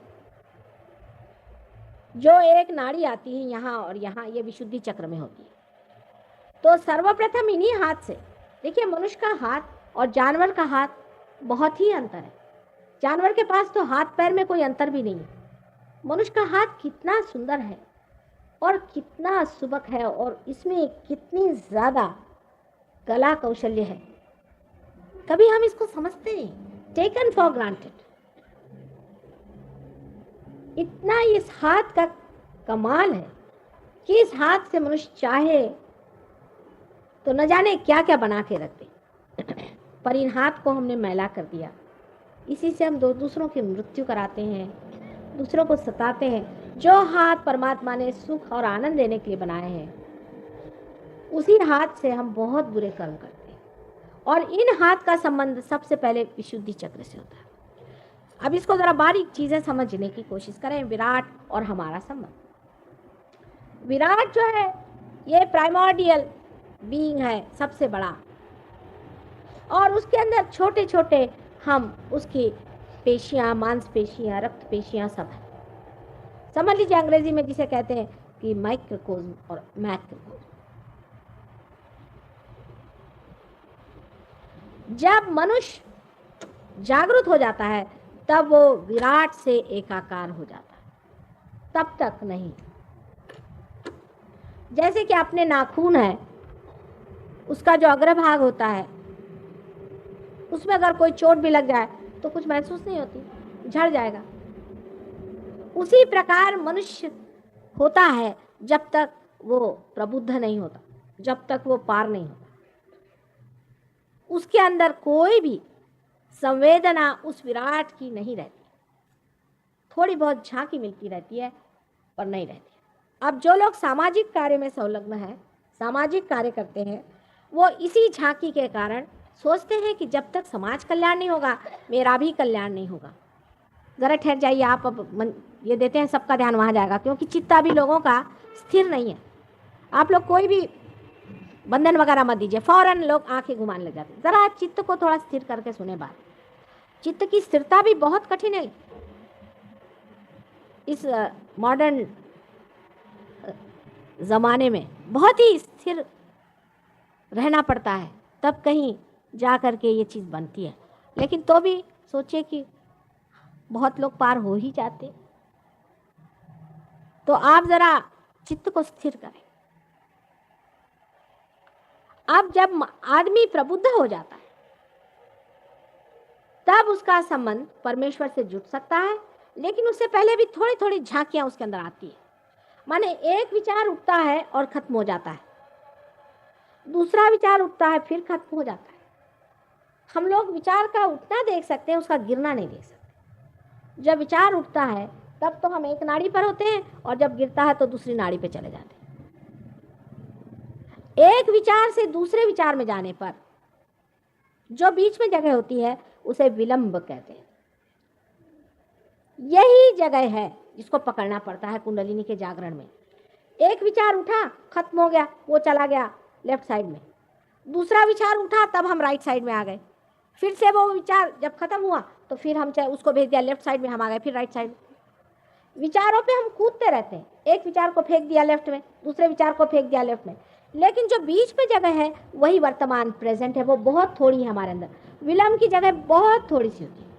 जो एक नाड़ी आती है यहाँ और यहाँ, ये विशुद्धि चक्र में होती है। तो सर्वप्रथम इन्हीं हाथ से, देखिए मनुष्य का हाथ और जानवर का हाथ बहुत ही अंतर है। जानवर के पास तो हाथ पैर में कोई अंतर भी नहीं है। मनुष्य का हाथ कितना सुंदर है और कितना सुबक है और इसमें कितनी ज़्यादा कला कौशल्य है, कभी हम इसको समझते नहीं, टेकन फॉर ग्रांटेड। इतना इस हाथ का कमाल है कि इस हाथ से मनुष्य चाहे तो न जाने क्या क्या बना के रख दे, पर इन हाथ को हमने मैला कर दिया। इसी से हम दूसरों की मृत्यु कराते हैं, दूसरों को सताते हैं। जो हाथ परमात्मा ने सुख और आनंद देने के लिए बनाए हैं, उसी हाथ से हम बहुत बुरे कर्म करते हैं। और इन हाथ का संबंध सबसे पहले विशुद्धि चक्र से होता है। अब इसको जरा बारीक चीजें समझने की कोशिश करें। विराट और हमारा संबंध। विराट जो है ये प्राइमोर्डियल बीइंग है, सबसे बड़ा, और उसके अंदर छोटे छोटे हम उसकी पेशियां, मांसपेशियां, रक्त पेशियां सब है। समझ लीजिए अंग्रेजी में जिसे कहते हैं कि माइक्रोकोज्म और मैक्रोकोज्म। जब मनुष्य जागृत हो जाता है तब वो विराट से एकाकार हो जाता है, तब तक नहीं। जैसे कि अपने नाखून है, उसका जो अग्रभाग होता है उसमें अगर कोई चोट भी लग जाए तो कुछ महसूस नहीं होती, झड़ जाएगा। उसी प्रकार मनुष्य होता है जब तक वो प्रबुद्ध नहीं होता, जब तक वो पार नहीं होता। उसके अंदर कोई भी संवेदना उस विराट की नहीं रहती, थोड़ी बहुत झांकी मिलती रहती है पर नहीं रहती। अब जो लोग सामाजिक कार्य में संलग्न हैं, सामाजिक कार्य करते हैं, वो इसी झांकी के कारण सोचते हैं कि जब तक समाज कल्याण नहीं होगा मेरा भी कल्याण नहीं होगा। ज़रा ठहर जाइए आप, अब ये देते हैं सबका ध्यान वहाँ जाएगा, क्योंकि चित्ता भी लोगों का स्थिर नहीं है। आप लोग कोई भी बंधन वगैरह मत दीजिए, फौरन लोग आंखें घुमाने लग जाते हैं। ज़रा चित्त को थोड़ा स्थिर करके सुने बात। चित्त की स्थिरता भी बहुत कठिन है। इस मॉडर्न ज़माने में बहुत ही स्थिर रहना पड़ता है, तब कहीं जा कर के ये चीज़ बनती है। लेकिन तो भी सोचिए कि बहुत लोग पार हो ही जाते। तो आप ज़रा चित्त को स्थिर करें। अब जब आदमी प्रबुद्ध हो जाता है तब उसका संबंध परमेश्वर से जुड़ सकता है, लेकिन उससे पहले भी थोड़ी थोड़ी झांकियां उसके अंदर आती है। माने एक विचार उठता है और खत्म हो जाता है, दूसरा विचार उठता है फिर खत्म हो जाता है। हम लोग विचार का उठना देख सकते हैं, उसका गिरना नहीं देख सकते। जब विचार उठता है तब तो हम एक नाड़ी पर होते हैं और जब गिरता है तो दूसरी नाड़ी पे चले जाते हैं। एक विचार से दूसरे विचार में जाने पर जो बीच में जगह होती है उसे विलंब कहते हैं। यही जगह है जिसको पकड़ना पड़ता है कुंडलिनी के जागरण में। एक विचार उठा, खत्म हो गया, वो चला गया लेफ्ट साइड में। दूसरा विचार उठा, तब हम राइट साइड में आ गए। फिर से वो विचार जब खत्म हुआ तो फिर हम उसको भेज दिया लेफ्ट साइड में, हम आ गए फिर राइट साइड। विचारों पे हम कूदते रहते हैं। एक विचार को फेंक दिया लेफ्ट में, दूसरे विचार को फेंक दिया लेफ्ट में, लेकिन जो बीच में जगह है वही वर्तमान प्रेजेंट है, वो बहुत थोड़ी है हमारे अंदर। विलंब की जगह बहुत थोड़ी सी होती है।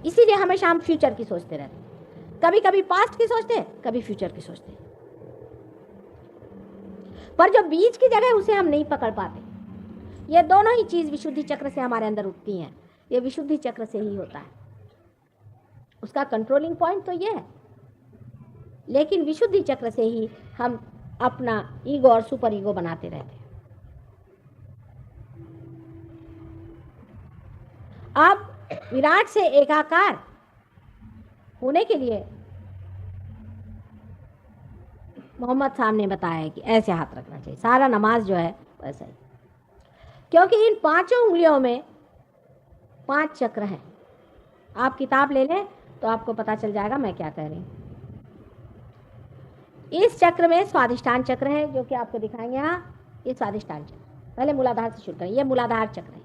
इसीलिए हमेशा हम फ्यूचर की सोचते रहते हैं, कभी कभी पास्ट की सोचते हैं, कभी फ्यूचर की सोचते हैं, पर जो बीच की जगह उसे हम नहीं पकड़ पाते। ये दोनों ही चीज विशुद्धि चक्र से हमारे अंदर उठती हैं। ये विशुद्धि चक्र से ही होता है, उसका कंट्रोलिंग पॉइंट तो ये है। लेकिन विशुद्धि चक्र से ही हम अपना ईगो और सुपर ईगो बनाते रहते हैं। अब विराट से एकाकार होने के लिए मोहम्मद साहब ने बताया है कि ऐसे हाथ रखना चाहिए। सारा नमाज जो है वैसा ही, क्योंकि इन पांचों उंगलियों में 5 चक्र हैं। आप किताब ले लें तो आपको पता चल जाएगा मैं क्या कह रही हूँ। इस चक्र में स्वादिष्टान चक्र है जो कि आपको दिखाएंगे। यहाँ ये स्वादिष्टान चक्र, पहले मूलाधार से शुरू करें। ये मूलाधार चक्र है,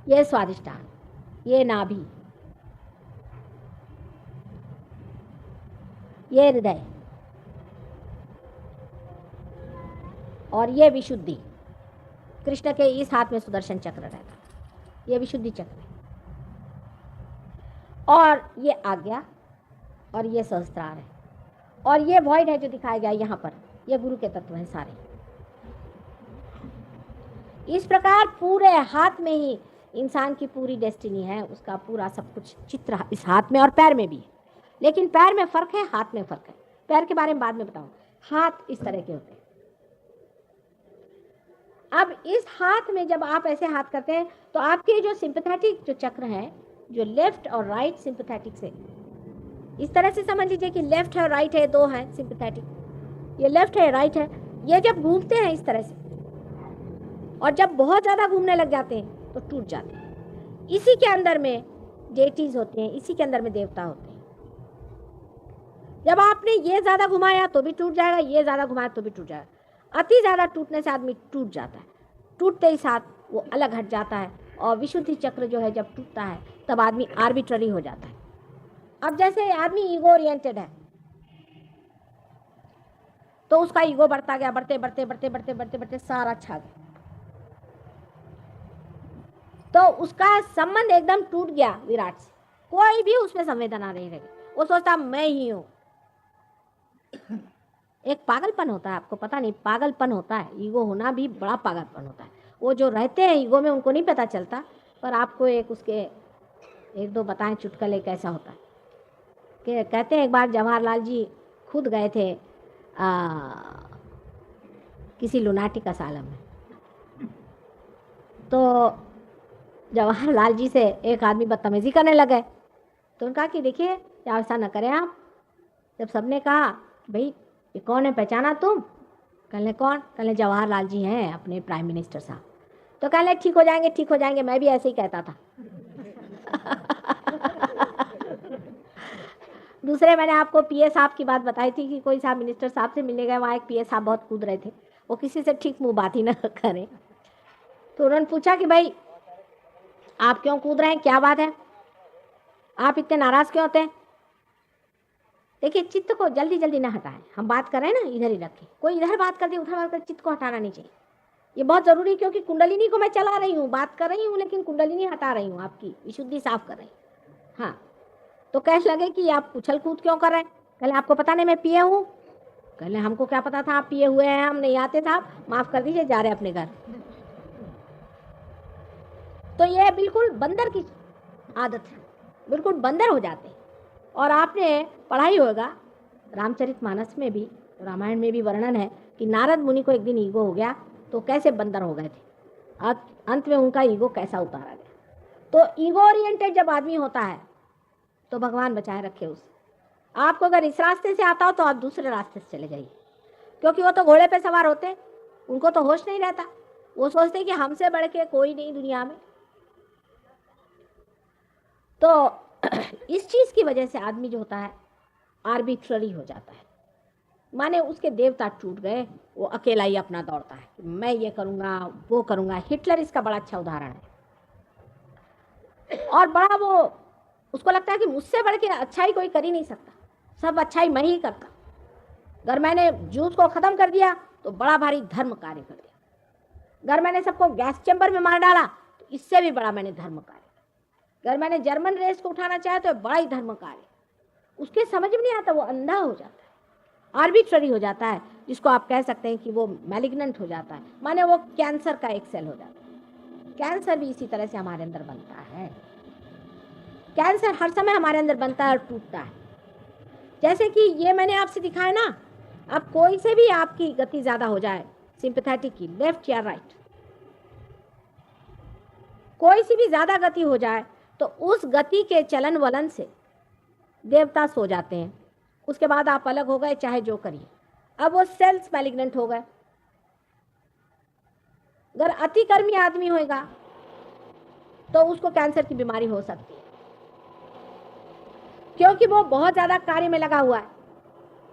ये स्वादिष्टान, ये नाभि, ये हृदय और ये विशुद्धि। कृष्ण के इस हाथ में सुदर्शन चक्र रहता था, ये विशुद्धि चक्र है। और ये आज्ञा और ये सहस्त्रार है, और ये वॉइड है जो दिखाया गया यहाँ पर, ये गुरु के तत्व हैं सारे। इस प्रकार पूरे हाथ में ही इंसान की पूरी डेस्टिनी है, उसका पूरा सब कुछ चित्र इस हाथ में और पैर में भी है। लेकिन पैर में फर्क है, हाथ में फर्क है। पैर के बारे में बाद में बताऊं। हाथ इस तरह के होते हैं। अब इस हाथ में जब आप ऐसे हाथ करते हैं तो आपके जो सिंपैथेटिक जो चक्र है, जो लेफ्ट और राइट सिंपैथेटिक से, इस तरह से समझ लीजिए कि लेफ्ट है और राइट है, दो हैं सिंपैथेटिक, ये लेफ्ट है राइट है, ये जब घूमते हैं इस तरह से, और जब बहुत ज़्यादा घूमने लग जाते हैं तो टूट जाते हैं। इसी के अंदर में डेटीज होते हैं, इसी के अंदर में देवता होते हैं। जब आपने ये ज़्यादा घुमाया तो भी टूट जाएगा, ये ज़्यादा घुमाया तो भी टूट जाएगा। अति ज़्यादा टूटने से आदमी टूट जाता है, टूटते ही साथ वो अलग हट जाता है। और विशुद्धि चक्र जो है जब टूटता है तब आदमी आर्बिट्ररी हो जाता है। अब जैसे आदमी ईगो ओरिएंटेड है तो उसका ईगो बढ़ता गया, बढ़ते बढ़ते बढ़ते बढ़ते बढ़ते बढ़ते सारा छा गया, तो उसका संबंध एकदम टूट गया विराट से। कोई भी उसमें संवेदना नहीं रही, वो सोचता मैं ही हूं। एक पागलपन होता है, आपको पता नहीं, पागलपन होता है, ईगो होना भी बड़ा पागलपन होता है। वो जो रहते हैं ईगो में उनको नहीं पता चलता, पर आपको एक उसके एक दो बताएं चुटकुले कैसा होता है। कि कहते हैं एक बार जवाहरलाल जी खुद गए थे किसी लुनाटिक असालम में, तो जवाहरलाल जी से एक आदमी बदतमीजी करने लगे। तो उनका कि देखिए ऐसा न करें आप। जब सबने कहा भाई ये कौन है, पहचाना तुम? कहने कौन? कहने जवाहरलाल जी हैं, अपने प्राइम मिनिस्टर साहब। तो कहने ठीक हो जाएंगे, ठीक हो जाएंगे, मैं भी ऐसे ही कहता था। दूसरे मैंने आपको पीए साहब की बात बताई थी कि कोई साहब मिनिस्टर साहब से मिलने गए, वहाँ एक पीए साहब बहुत कूद रहे थे, वो किसी से ठीक मुँह बात ही न करें। तो उन्होंने पूछा कि भाई आप क्यों कूद रहे हैं, क्या बात है, आप इतने नाराज क्यों होते हैं? देखिए चित्त को जल्दी जल्दी ना हटाएं, हम बात कर रहे हैं ना, इधर ही रखें। कोई इधर बात कर दे, उधर बात कर, चित्त को हटाना नहीं चाहिए। ये बहुत ज़रूरी है, क्योंकि कुंडलिनी को मैं चला रही हूँ, बात कर रही हूँ, लेकिन कुंडलिनी हटा रही हूँ, आपकी विशुद्धि साफ कर रही हूँ। हाँ, तो कहने लगे कि आप उछल कूद क्यों कर रहे हैं? कहले आपको पता नहीं मैं पिए हूँ? कहले हमको क्या पता था आप पिए हुए हैं, हम नहीं आते था, माफ़ कर दीजिए, जा रहे अपने घर। तो ये बिल्कुल बंदर की आदत है, बिल्कुल बंदर हो जाते हैं। और आपने पढ़ा ही होगा, रामचरितमानस में भी, रामायण में भी वर्णन है कि नारद मुनि को एक दिन ईगो हो गया तो कैसे बंदर हो गए थे, अंत में उनका ईगो कैसा उतारा गया। तो ईगो ओरिएंटेड जब आदमी होता है तो भगवान बचाए रखे उसे। आपको अगर इस रास्ते से आता हो तो आप दूसरे रास्ते से चले जाइए, क्योंकि वो तो घोड़े पे सवार होते, उनको तो होश नहीं रहता, वो सोचते कि हमसे बढ़ के कोई नहीं दुनिया में। तो इस चीज़ की वजह से आदमी जो होता है आर्बिट्ररी हो जाता है, माने उसके देवता टूट गए, वो अकेला ही अपना दौड़ता है, मैं ये करूँगा वो करूँगा। हिटलर इसका बड़ा अच्छा उदाहरण है। और बड़ा वो, उसको लगता है कि मुझसे बढ़ के अच्छाई कोई कर ही नहीं सकता, सब अच्छाई मैं ही करता। अगर मैंने जूस को ख़त्म कर दिया तो बड़ा भारी धर्म कार्य कर दिया, अगर मैंने सबको गैस चैम्बर में मार डाला तो इससे भी बड़ा मैंने धर्म कार्य, अगर मैंने जर्मन रेस को उठाना चाहा तो बड़ा ही धर्म कार्य। उसके समझ में नहीं आता, वो अंधा हो जाता है, आर्बिट्ररी हो जाता है, जिसको आप कह सकते हैं कि वो मैलिग्नेंट हो जाता है, माने वो कैंसर का एक सेल हो जाता है। कैंसर भी इसी तरह से हमारे अंदर बनता है, कैंसर हर समय हमारे अंदर बनता है और टूटता है। जैसे कि ये मैंने आपसे दिखाया ना, अब कोई से भी आपकी गति ज़्यादा हो जाए, सिंपैथेटिक की, लेफ्ट या राइट, कोई सी भी ज़्यादा गति हो जाए तो उस गति के चलन वलन से देवता सो जाते हैं। उसके बाद आप अलग हो गए, चाहे जो करिए, अब वो सेल्स मैलिग्नेंट हो गए। अगर अतिकर्मी आदमी होगा तो उसको कैंसर की बीमारी हो सकती है, क्योंकि वो बहुत ज़्यादा कार्य में लगा हुआ है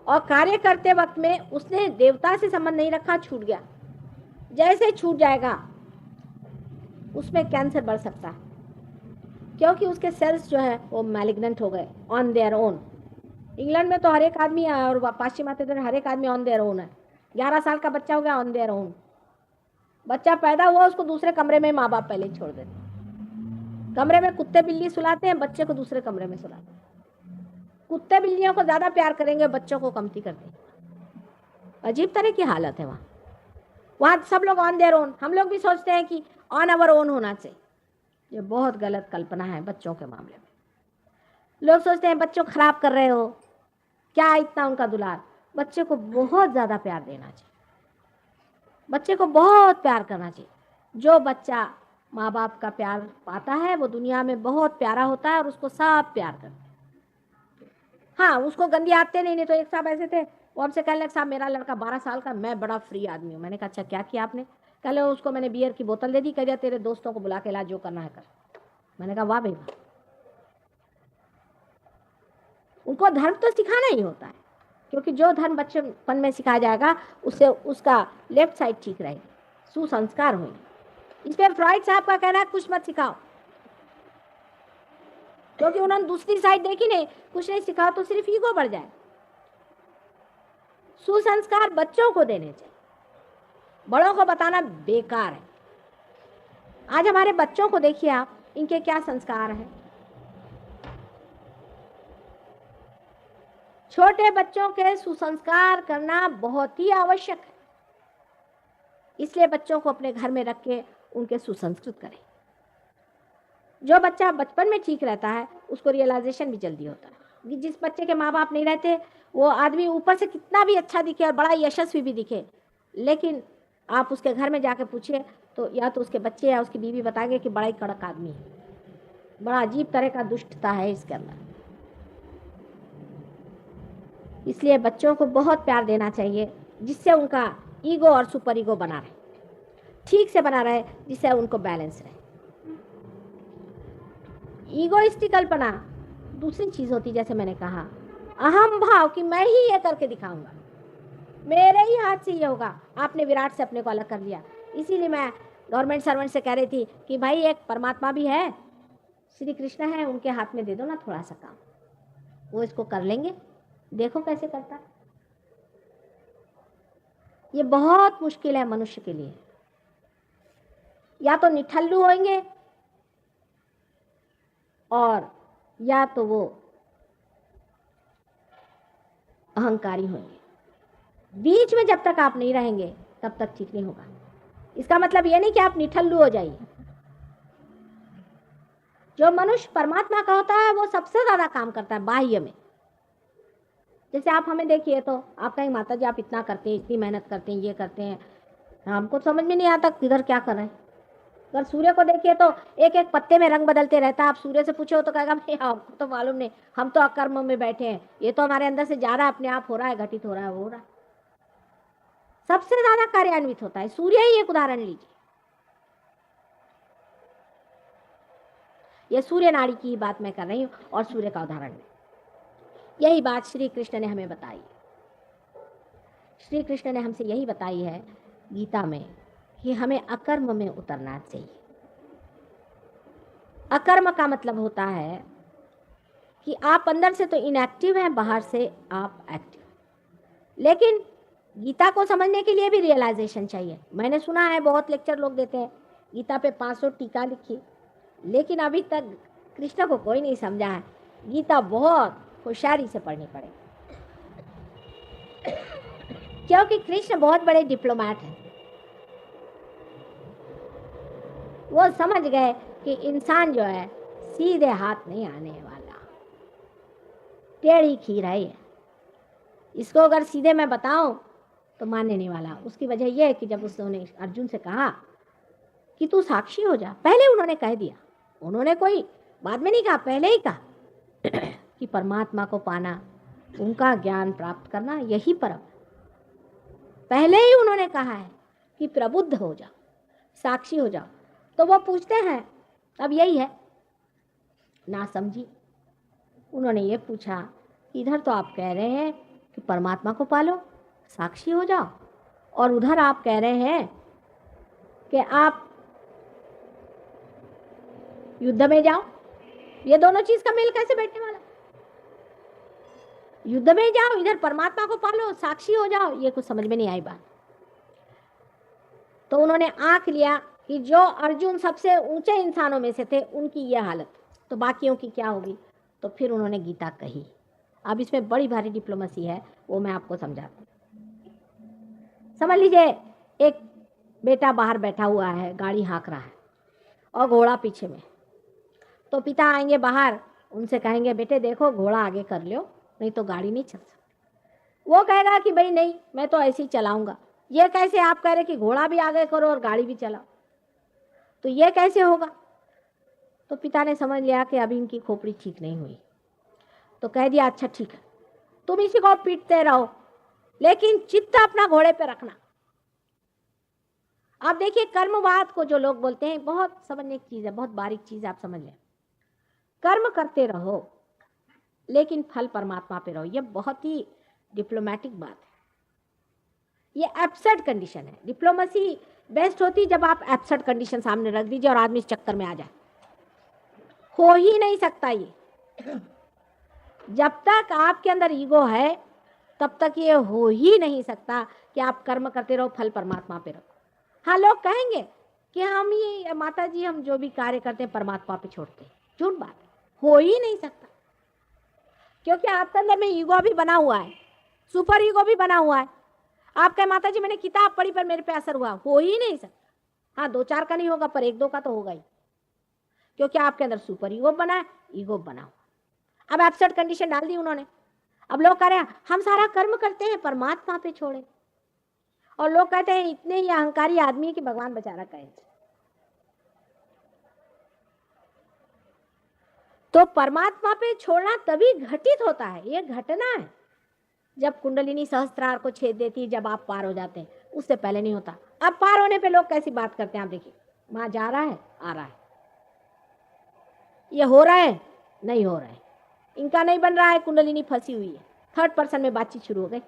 और कार्य करते वक्त में उसने देवता से संबंध नहीं रखा, छूट गया। जैसे छूट जाएगा उसमें कैंसर बढ़ सकता है, क्योंकि उसके सेल्स जो है वो मैलिग्नेंट हो गए ऑन देयर ओन। इंग्लैंड में तो हर एक आदमी और पाश्चिमात्य हर एक आदमी ऑन देयर ओन है। 11 साल का बच्चा हो गया ऑन देयर ओन, बच्चा पैदा हुआ, उसको दूसरे कमरे में माँ बाप पहले छोड़ देते हैं। कमरे में कुत्ते बिल्ली सुलाते हैं, बच्चे को दूसरे कमरे में सुलाते हैं। कुत्ते बिल्लियों को ज्यादा प्यार करेंगे, बच्चों को कमती कर देंगे। अजीब तरह की हालत है वहाँ सब लोग ऑन देयर ओन, हम लोग भी सोचते हैं कि ऑन अवर ओन होना चाहिए। ये बहुत गलत कल्पना है बच्चों के मामले में। लोग सोचते हैं बच्चों खराब कर रहे हो, क्या इतना उनका दुलार। बच्चे को बहुत ज्यादा प्यार देना चाहिए, बच्चे को बहुत प्यार करना चाहिए। जो बच्चा माँ बाप का प्यार पाता है वो दुनिया में बहुत प्यारा होता है और उसको सब प्यार करते हैं। हाँ, उसको गंदी आदतें नहीं तो एक साहब ऐसे थे, वो हमसे कहने लगे, साहब मेरा लड़का 12 साल का, मैं बड़ा फ्री आदमी हूँ। मैंने कहा अच्छा क्या किया आपने? कह लो उसको मैंने बियर की बोतल दे दी, कह दिया तेरे दोस्तों को बुला के ला, जो करना है कर। मैंने कहा वाह भाई वाह। उनको धर्म तो सिखाना ही होता है, क्योंकि जो धर्म बचपन में सिखाया जाएगा उससे उसका लेफ्ट साइड ठीक रहेगी, सुसंस्कार होंगे। इस पर फ्रॉइड साहब का कहना है कुछ मत सिखाओ, क्योंकि उन्होंने दूसरी साइड देखी नहीं, कुछ नहीं सिखाओ तो सिर्फ ईगो बढ़ जाए। सुसंस्कार बच्चों को देने चाहिए, बड़ों को बताना बेकार है। आज हमारे बच्चों को देखिए आप, इनके क्या संस्कार हैं। छोटे बच्चों के सुसंस्कार करना बहुत ही आवश्यक है, इसलिए बच्चों को अपने घर में रख के उनके सुसंस्कृत करें। जो बच्चा बचपन में ठीक रहता है उसको रियलाइजेशन भी जल्दी होता है। जिस बच्चे के माँ बाप नहीं रहते, वो आदमी ऊपर से कितना भी अच्छा दिखे और बड़ा यशस्वी भी दिखे, लेकिन आप उसके घर में जाके पूछिए तो या तो उसके बच्चे या उसकी बीवी बताएंगे कि बड़ा ही कड़क आदमी है, बड़ा अजीब तरह का दुष्टता है इसके अंदर। इसलिए बच्चों को बहुत प्यार देना चाहिए, जिससे उनका ईगो और सुपर ईगो बना रहे, ठीक से बना रहे, जिससे उनको बैलेंस रहे। ईगोइस्टिक कल्पना दूसरी चीज होती, जैसे मैंने कहा अहम भाव कि मैं ही ये करके दिखाऊंगा, मेरे ही हाथ से ये होगा। आपने विराट से अपने को अलग कर लिया। इसीलिए मैं गवर्नमेंट सर्वेंट से कह रही थी कि भाई एक परमात्मा भी है, श्री कृष्ण है, उनके हाथ में दे दो ना थोड़ा सा काम, वो इसको कर लेंगे, देखो कैसे करता है। ये बहुत मुश्किल है मनुष्य के लिए, या तो निठल्लू होंगे और या तो वो अहंकारी होंगे। बीच में जब तक आप नहीं रहेंगे तब तक ठीक नहीं होगा। इसका मतलब ये नहीं कि आप निठल्लू हो जाइए। जो मनुष्य परमात्मा का होता है वो सबसे ज्यादा काम करता है बाह्य में। जैसे आप हमें देखिए तो आप कहेंगे माता जी आप इतना करते हैं, इतनी मेहनत करते हैं, ये करते हैं, हमको समझ में नहीं आता किधर क्या कर रहे हैं। अगर सूर्य को देखिए तो एक एक पत्ते में रंग बदलते रहता है। आप सूर्य से पूछो तो कहेगा भाई हमको तो मालूम नहीं, हम तो अकर्म में बैठे हैं, ये तो हमारे अंदर से जा रहा है, अपने आप हो रहा है, घटित हो रहा है, हो रहा है। सबसे ज्यादा कार्यान्वित होता है सूर्य ही। एक उदाहरण लीजिए, ये सूर्य नाड़ी की बात मैं कर रही हूँ और सूर्य का उदाहरण है। यही बात श्री कृष्ण ने हमें बताई। श्री कृष्ण ने हमसे यही बताई है गीता में कि हमें अकर्म में उतरना चाहिए। अकर्म का मतलब होता है कि आप अंदर से तो इनएक्टिव हैं, बाहर से आप एक्टिव। लेकिन गीता को समझने के लिए भी रियलाइजेशन चाहिए। मैंने सुना है बहुत लेक्चर लोग देते हैं, गीता पे 500 टीका लिखी, लेकिन अभी तक कृष्ण को कोई नहीं समझा है। गीता बहुत होशियारी से पढ़नी पड़ेगी, क्योंकि कृष्ण बहुत बड़े डिप्लोमैट हैं। वो समझ गए कि इंसान जो है सीधे हाथ नहीं आने वाला, टेढ़ी खीर है ये। इसको अगर सीधे मैं बताऊं तो मानने नहीं वाला। उसकी वजह यह है कि जब उसने अर्जुन से कहा कि तू साक्षी हो जा, पहले उन्होंने कह दिया, उन्होंने कोई बाद में नहीं कहा, पहले ही कहा कि परमात्मा को पाना, उनका ज्ञान प्राप्त करना यही परम। पहले ही उन्होंने कहा है कि प्रबुद्ध हो जाओ, साक्षी हो जाओ। तो वो पूछते हैं, अब यही है ना समझी। उन्होंने ये पूछा, इधर तो आप कह रहे हैं कि परमात्मा को पालो, साक्षी हो जाओ, और उधर आप कह रहे हैं कि आप युद्ध में जाओ। ये दोनों चीज का मेल कैसे बैठने वाला? युद्ध में जाओ, इधर परमात्मा को पालो, साक्षी हो जाओ, ये कुछ समझ में नहीं आई बात। तो उन्होंने आंक लिया कि जो अर्जुन सबसे ऊंचे इंसानों में से थे उनकी यह हालत, तो बाकियों की क्या होगी। तो फिर उन्होंने गीता कही। अब इसमें बड़ी भारी डिप्लोमेसी है, वो मैं आपको समझाती हूँ। समझ लीजिए एक बेटा बाहर बैठा हुआ है, गाड़ी हाँक रहा है और घोड़ा पीछे में। तो पिता आएंगे बाहर, उनसे कहेंगे बेटे देखो घोड़ा आगे कर लो, नहीं तो गाड़ी नहीं चल सकती। वो कहेगा कि भाई नहीं, मैं तो ऐसे ही चलाऊंगा। ये कैसे आप कह रहे कि घोड़ा भी आगे करो और गाड़ी भी चलाओ, तो ये कैसे होगा। तो पिता ने समझ लिया कि अभी इनकी खोपड़ी ठीक नहीं हुई, तो कह दिया अच्छा ठीक है, तुम इसी को पीटते रहो, लेकिन चित्त अपना घोड़े पे रखना। आप देखिए कर्मवाद को जो लोग बोलते हैं, बहुत समझने की चीज है, बहुत बारीक चीज है, आप समझ लें। कर्म करते रहो लेकिन फल परमात्मा पे रहो, ये बहुत ही डिप्लोमेटिक बात है। ये एब्सर्ड कंडीशन है। डिप्लोमेसी बेस्ट होती जब आप एब्सर्ड कंडीशन सामने रख दीजिए और आदमी इस चक्कर में आ जाए। हो ही नहीं सकता ये। जब तक आपके अंदर ईगो है तब तक ये हो ही नहीं सकता कि आप कर्म करते रहो, फल परमात्मा पे रखो। हाँ, लोग कहेंगे कि हम ये माता जी हम जो भी कार्य करते हैं परमात्मा पे छोड़ते हैं, झूठ बात है, हो ही नहीं सकता। क्योंकि आपके अंदर में ईगो भी बना हुआ है, सुपर ईगो भी बना हुआ है। आप कहे माता जी मैंने किताब पढ़ी पर मेरे पे असर हुआ, हो ही नहीं सकता। हाँ, 2-4 का नहीं होगा पर 1-2 का तो होगा ही, क्योंकि आपके अंदर सुपर ईगो बना है, ईगो बना हुआ। अब एब्सर्ड कंडीशन डाल दी उन्होंने। अब लोग कह रहे हैं हम सारा कर्म करते हैं परमात्मा पे छोड़े, और लोग कहते हैं इतने ही अहंकारी आदमी है कि भगवान बेचारा कहे। तो परमात्मा पे छोड़ना तभी घटित होता है, ये घटना है जब कुंडलिनी सहस्त्रार को छेद देती है, जब आप पार हो जाते हैं, उससे पहले नहीं होता। अब पार होने पे लोग कैसी बात करते हैं, आप देखिए वहां जा रहा है आ रहा है, ये हो रहा है नहीं हो रहा है, इनका नहीं बन रहा है, कुंडलिनी फंसी हुई है। थर्ड पर्सन में बातचीत शुरू हो गई।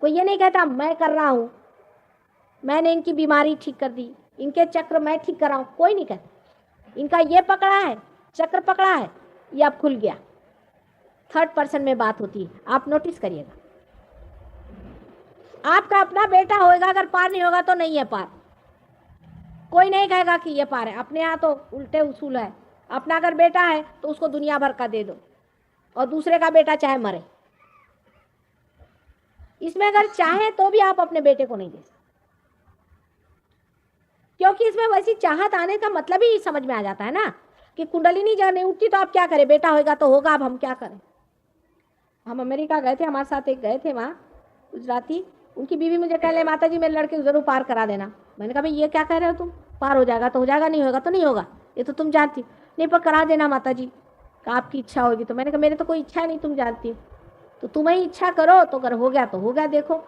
कोई ये नहीं कहता मैं कर रहा हूं, मैंने इनकी बीमारी ठीक कर दी, इनके चक्र मैं ठीक कर रहा हूं, कोई नहीं कहता। इनका ये पकड़ा है, चक्र पकड़ा है, ये अब खुल गया। थर्ड पर्सन में बात होती है, आप नोटिस करिएगा। आपका अपना बेटा होएगा, अगर पार नहीं होगा तो नहीं है पार, कोई नहीं कहेगा कि ये पार है। अपने यहाँ तो उल्टे उसूल है, अपना अगर बेटा है तो उसको दुनिया भर का दे दो, और दूसरे का बेटा चाहे मरे। इसमें अगर चाहे तो भी आप अपने बेटे को नहीं दे सकते, क्योंकि इसमें वैसी चाहत आने का मतलब ही समझ में आ जाता है ना कि कुंडलिनी जब नहीं उठती तो आप क्या करें, बेटा होएगा तो होगा, अब हम क्या करें। हम अमेरिका गए थे, हमारे साथ एक गए थे वहाँ गुजराती, उनकी बीवी मुझे कह रहे माता जी मेरे लड़के को जरूर पार करा देना। मैंने कहा भाई ये क्या कह रहे हो तुम, पार हो जाएगा तो हो जाएगा, नहीं होगा तो नहीं होगा, ये तो तुम जानती हो। नहीं पर करा देना माता जी, आपकी इच्छा होगी। तो मैंने कहा मेरे तो कोई इच्छा नहीं, तुम जानती हो, तो तुम ही इच्छा करो, तो अगर हो गया तो हो गया। देखो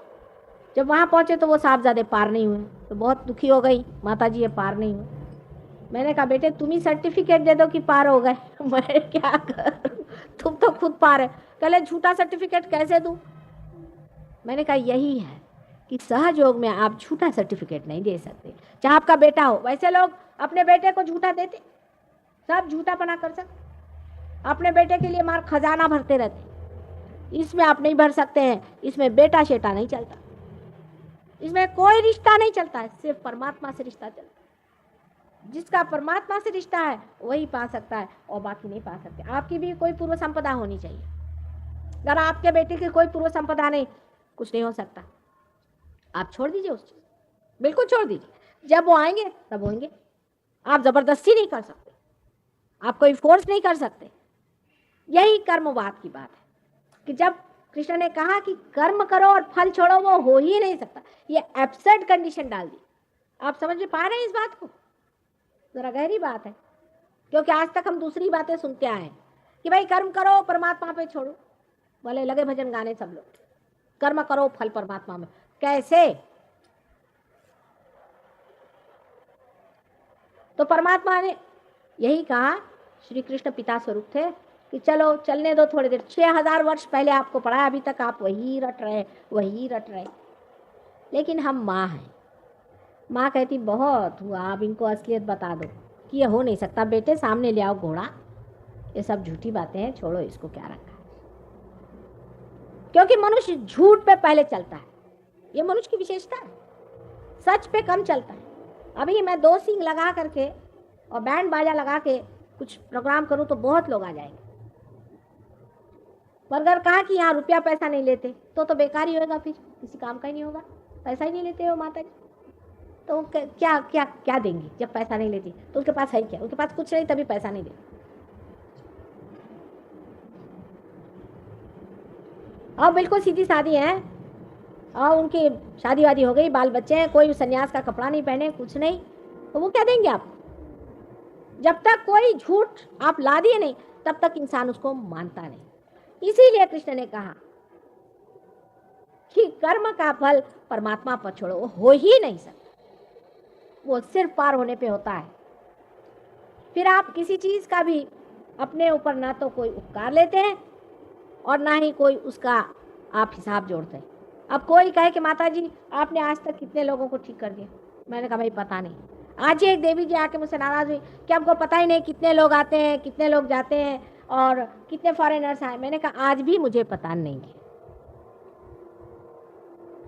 जब वहाँ पहुँचे तो वो साहबजादे पार नहीं हुए, तो बहुत दुखी हो गई, माता जी ये पार नहीं हुए। मैंने कहा बेटे तुम ही सर्टिफिकेट दे दो कि पार हो गए, मैं क्या करूं, तुम तो खुद पार है। कहले झूठा सर्टिफिकेट कैसे दूं। मैंने कहा यही है कि सहज योग में आप झूठा सर्टिफिकेट नहीं दे सकते, चाहे आपका बेटा हो। वैसे लोग अपने बेटे को झूठा देते, सब झूठा बना कर सकते, अपने बेटे के लिए मार खजाना भरते रहते। इसमें आप नहीं भर सकते हैं, इसमें बेटा शेटा नहीं चलता, इसमें कोई रिश्ता नहीं चलता है, सिर्फ परमात्मा से रिश्ता चलता है। जिसका परमात्मा से रिश्ता है वही पा सकता है, और बाकी नहीं पा सकते। आपकी भी कोई पूर्व संपदा होनी चाहिए, अगर आपके बेटे की कोई पूर्व संपदा नहीं, कुछ नहीं हो सकता। आप छोड़ दीजिए उस चीज, बिल्कुल छोड़ दीजिए। जब वो आएंगे तब होंगे, आप जबरदस्ती नहीं कर सकते, आप कोई फोर्स नहीं कर सकते। यही कर्मवाद की बात है कि जब कृष्ण ने कहा कि कर्म करो और फल छोड़ो, वो हो ही नहीं सकता। ये एब्सर्ड कंडीशन डाल दी। आप समझ में पा रहे हैं इस बात को, जरा गहरी बात है। क्योंकि आज तक हम दूसरी बातें सुनते आए हैं कि भाई कर्म करो परमात्मा पे छोड़ो, बोले लगे भजन गाने सब लोग, कर्म करो फल परमात्मा में। कैसे? तो परमात्मा ने यही कहा, श्री कृष्ण पिता स्वरूप थे कि चलो चलने दो थोड़ी देर। 6000 वर्ष पहले आपको पढ़ाया, अभी तक आप वही रट रहे वही रट रहे। लेकिन हम माँ हैं, माँ कहती बहुत हुआ, आप इनको असलियत बता दो कि ये हो नहीं सकता। बेटे सामने ले आओ घोड़ा, ये सब झूठी बातें हैं, छोड़ो इसको, क्या रखा है। क्योंकि मनुष्य झूठ पे पहले चलता है, ये मनुष्य की विशेषता है। सच पे कम चलता है। अभी मैं 2 सींग लगा करके और बैंड बाजा लगा के कुछ प्रोग्राम करूं तो बहुत लोग आ जाएंगे, पर अगर कहा कि यहाँ रुपया पैसा नहीं लेते तो बेकार ही होगा, फिर किसी काम का ही नहीं होगा। पैसा ही नहीं लेते हो माता जी, तो क्या क्या क्या देंगी जब पैसा नहीं लेती? तो उनके पास है क्या? उनके पास कुछ नहीं, तभी पैसा नहीं देती। अब बिल्कुल सीधी सादी है, और उनकी शादी वादी हो गई, बाल बच्चे हैं, कोई सन्यास का कपड़ा नहीं पहने, कुछ नहीं, तो वो क्या देंगे आपको? जब तक कोई झूठ आप ला दिए नहीं, तब तक इंसान उसको मानता नहीं। इसीलिए कृष्ण ने कहा कि कर्म का फल परमात्मा पर छोड़ो, वो हो ही नहीं सकता, वो सिर्फ पार होने पे होता है। फिर आप किसी चीज का भी अपने ऊपर ना तो कोई उपकार लेते हैं और ना ही कोई उसका आप हिसाब जोड़ते हैं। अब कोई कहे कि माता जी आपने आज तक कितने लोगों को ठीक कर दिया, मैंने कहा भाई पता नहीं। आज ही एक देवी जी आके मुझसे नाराज हुई कि आपको पता ही नहीं कितने लोग आते हैं, कितने लोग जाते हैं और कितने फॉरेनर्स आए। मैंने कहा आज भी मुझे पता नहीं है।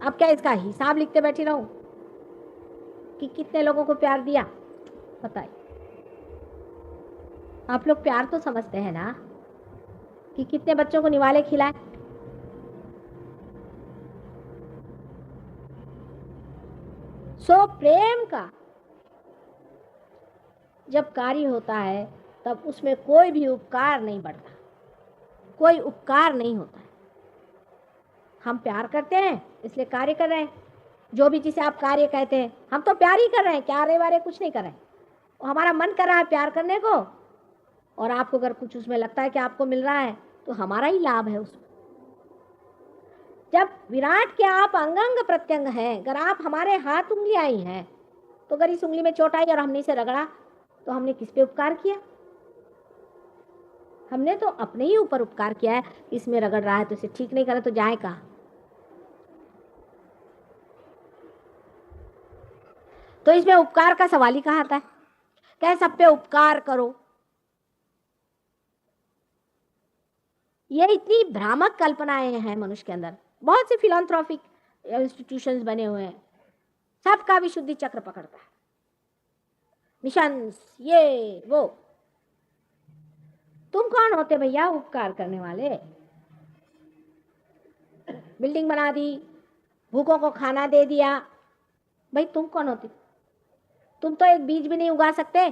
अब क्या इसका हिसाब लिखते बैठी रहूं कि कितने लोगों को प्यार दिया? बताइए, आप लोग प्यार तो समझते हैं ना कि कितने बच्चों को निवाले खिलाए? सो प्रेम का जब कार्य होता है तब उसमें कोई भी उपकार नहीं बढ़ता, कोई उपकार नहीं होता है। हम प्यार करते हैं इसलिए कार्य कर रहे हैं। जो भी जिसे आप कार्य कहते हैं, हम तो प्यार ही कर रहे हैं, कार्य वारे कुछ नहीं कर रहे हैं। हमारा मन कर रहा है प्यार करने को, और आपको अगर कुछ उसमें लगता है कि आपको मिल रहा है तो हमारा ही लाभ है उसमें। जब विराट के आप अंग अंग प्रत्यंग हैं, अगर आप हमारे हाथ उंगलियां आई हैं, तो अगर इस उंगली में चोट आई और हमने इसे रगड़ा तो हमने किस पे उपकार किया? हमने तो अपने ही ऊपर उपकार किया है। इसमें रगड़ रहा है तो इसे ठीक नहीं करे तो जाए कहाँ? तो इसमें उपकार का सवाल ही कहाँ आता है? क्या सब पे उपकार करो? ये इतनी भ्रामक कल्पनाएं हैं मनुष्य के अंदर। बहुत से फिलैंथ्रोपिक इंस्टीट्यूशंस बने हुए हैं, सबका विशुद्धि चक्र पकड़ता है, मिशन ये वो। तुम कौन होते भैया उपकार करने वाले? बिल्डिंग बना दी, भूखों को खाना दे दिया, भाई तुम कौन होते? तुम तो एक बीज भी नहीं उगा सकते।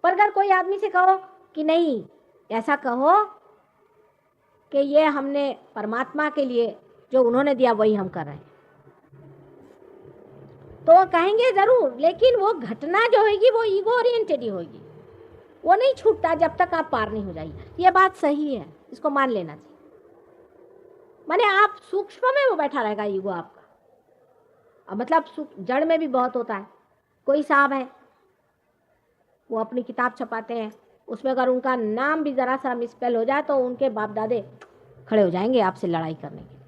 पर अगर कोई आदमी से कहो कि नहीं, ऐसा कहो कि ये हमने परमात्मा के लिए जो उन्होंने दिया वही हम कर रहे हैं, तो वो कहेंगे जरूर, लेकिन वो घटना जो होगी वो ईगो ओरिएंटेड ही होगी, वो नहीं छूटता जब तक आप पार नहीं हो जाइए। ये बात सही है, इसको मान लेना चाहिए। माने आप सूक्ष्म में वो बैठा रहेगा ईगो आपका। अब मतलब जड़ में भी बहुत होता है। कोई साहब है, वो अपनी किताब छपाते हैं, उसमें अगर उनका नाम भी जरा सा मिसस्पेल हो जाए तो उनके बाप दादे खड़े हो जाएंगे आपसे लड़ाई करने के लिए।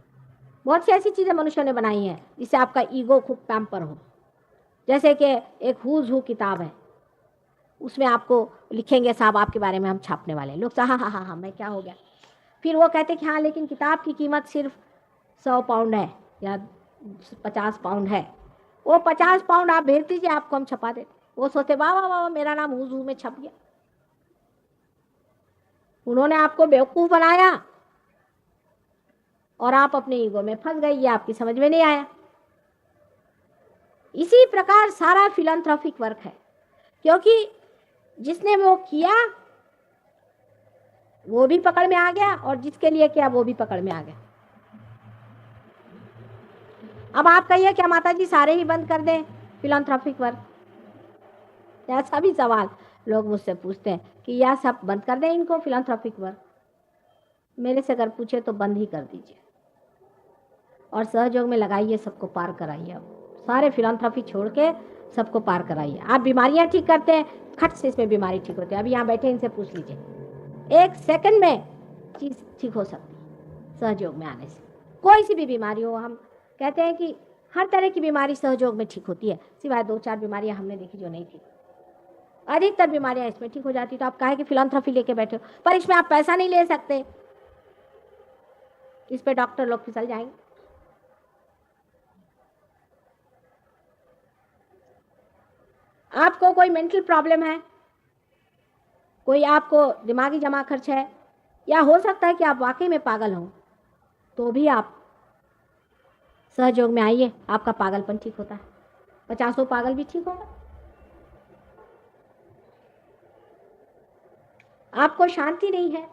बहुत सी ऐसी चीजें मनुष्य ने बनाई हैं जिससे आपका ईगो खूब पैम्पर हो। जैसे कि एक हुज हु किताब है, उसमें आपको लिखेंगे साहब आपके बारे में हम छापने वाले हैं। लोग हाँ हाँ हाँ हाँ मैं क्या हो गया? फिर वो कहते कि हाँ लेकिन किताब की कीमत सिर्फ 100 पाउंड है या 50 पाउंड है। वो 50 पाउंड आप भेज दीजिए, आपको हम छपा देते। वो सोचते वाह वाह वाह मेरा नाम हुज हु में छप गया। उन्होंने आपको बेवकूफ बनाया और आप अपने ईगो में फंस गई, ये आपकी समझ में नहीं आया। इसी प्रकार सारा फिलैंथ्रोपिक वर्क है, क्योंकि जिसने वो किया वो भी पकड़ में आ गया और जिसके लिए किया वो भी पकड़ में आ गया। अब आप कहिए क्या माता जी सारे ही बंद कर दें फिलैंथ्रोपिक वर्क? ऐसा भी सवाल लोग मुझसे पूछते हैं कि या सब बंद कर दें इनको फिलैंथ्रोपिक वर्क। मेरे से अगर पूछे तो बंद ही कर दीजिए और सहयोग में लगाइए, सबको पार कराइए। अब सारे फिलैंथ्रोपी छोड़ के सबको पार कराइए। आप बीमारियां ठीक करते हैं, खट से इसमें बीमारी ठीक होती है। अभी यहाँ बैठे इनसे पूछ लीजिए, 1 सेकंड में चीज ठीक हो सकती है सहयोग में आने से। कोई सी भी बीमारी हो, हम कहते हैं कि हर तरह की बीमारी सहयोग में ठीक होती है, सिवाय 2-4 बीमारियां हमने देखी जो नहीं थी। अधिकतर बीमारियां इसमें ठीक हो जाती। तो आप कहे कि फिलैंथ्रोपी लेके बैठे हो, पर इसमें आप पैसा नहीं ले सकते, इस पे डॉक्टर लोग फिसल जाएंगे। आपको कोई मेंटल प्रॉब्लम है, कोई आपको दिमागी जमा खर्च है, या हो सकता है कि आप वाकई में पागल हो, तो भी आप सहयोग में आइए, आपका पागलपन ठीक होता है, 50 पागल भी ठीक होगा। आपको शांति नहीं है,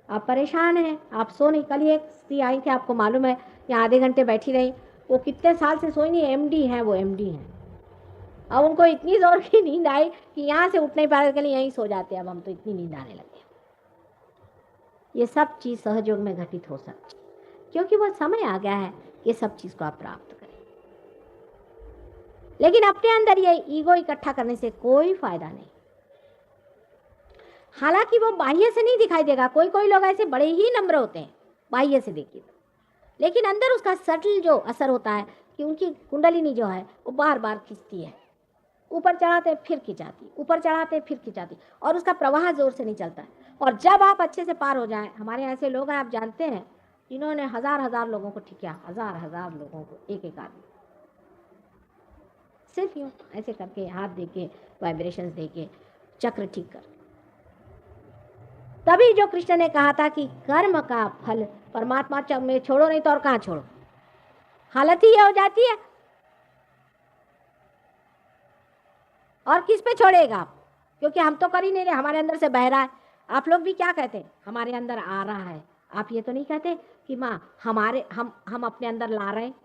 आप परेशान हैं, आप सो नहीं। कल ही एक स्त्री आई थी, आपको मालूम है, यहाँ आधे घंटे बैठी रही, वो कितने साल से सोई नहीं, एमडी हैं, वो एमडी हैं। अब उनको इतनी जोर की नींद आई कि यहाँ से उठ नहीं पा रहे, के लिए यहीं सो जाते हैं, अब हम तो इतनी नींद आने लगे। ये सब चीज़ सहयोग में घटित हो सकती है, क्योंकि वो समय आ गया है ये सब चीज़ को आप प्राप्त करें। लेकिन अपने अंदर ये ईगो इकट्ठा करने से कोई फायदा नहीं। हालांकि वो बाह्य से नहीं दिखाई देगा, कोई कोई लोग ऐसे बड़े ही नम्र होते हैं बाह्य से देखिए, लेकिन अंदर उसका सटल जो असर होता है कि उनकी कुंडलिनी जो है वो बार बार खिंचती है, ऊपर चढ़ाते फिर खिंचाती, ऊपर चढ़ाते फिर खिंचाती, और उसका प्रवाह जोर से नहीं चलता है। और जब आप अच्छे से पार हो जाएं, हमारे ऐसे लोग हैं आप जानते हैं, जिन्होंने हजार हजार लोगों को ठीक किया, हजार हजार लोगों को, एक एक आदमी, सिर्फ यूँ ऐसे करके हाथ दे के, वाइब्रेशंस दे के, चक्र ठीक कर। तभी जो कृष्ण ने कहा था कि कर्म का फल परमात्मा में छोड़ो, नहीं तो और कहाँ छोड़ो, हालत ही ये हो जाती है। और किस पे छोड़ेगा आप, क्योंकि हम तो कर ही नहीं रहे, हमारे अंदर से बह रहा है। आप लोग भी क्या कहते हैं, हमारे अंदर आ रहा है, आप ये तो नहीं कहते कि माँ हमारे हम अपने अंदर ला रहे हैं।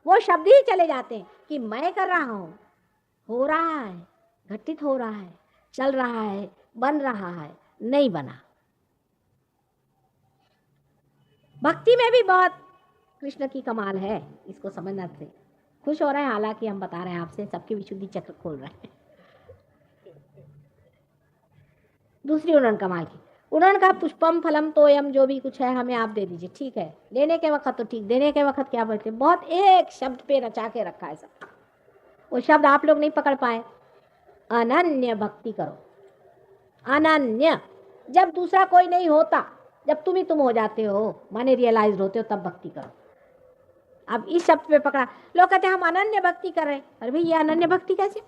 वो शब्द ही चले जाते हैं कि मैं कर रहा हूँ, हो रहा है, घटित हो रहा है, चल रहा है, बन रहा है, नहीं बना। भक्ति में भी बहुत कृष्ण की कमाल है, इसको समझना से खुश हो रहे हैं। हालांकि हम बता रहे हैं आपसे, सबकी विशुद्धि चक्र खोल रहे हैं। दूसरी उन्होंने कमाल की, उन्होंने कहा पुष्पम फलम तोयम, जो भी कुछ है हमें आप दे दीजिए। ठीक है, लेने के वक्त तो ठीक, देने के वक्त क्या बोलते, बहुत एक शब्द पे रचा के रखा है सब, वो शब्द आप लोग नहीं पकड़ पाए। अनन्य भक्ति करो, अनन्य। जब दूसरा कोई नहीं होता, जब तुम ही तुम हो जाते हो, माने रियलाइज होते हो, तब भक्ति करो। अब इस शब्द पे पकड़ा, लोग कहते हैं हम अनन्य भक्ति कर रहे हैं। अरे भाई ये अनन्य भक्ति कैसे,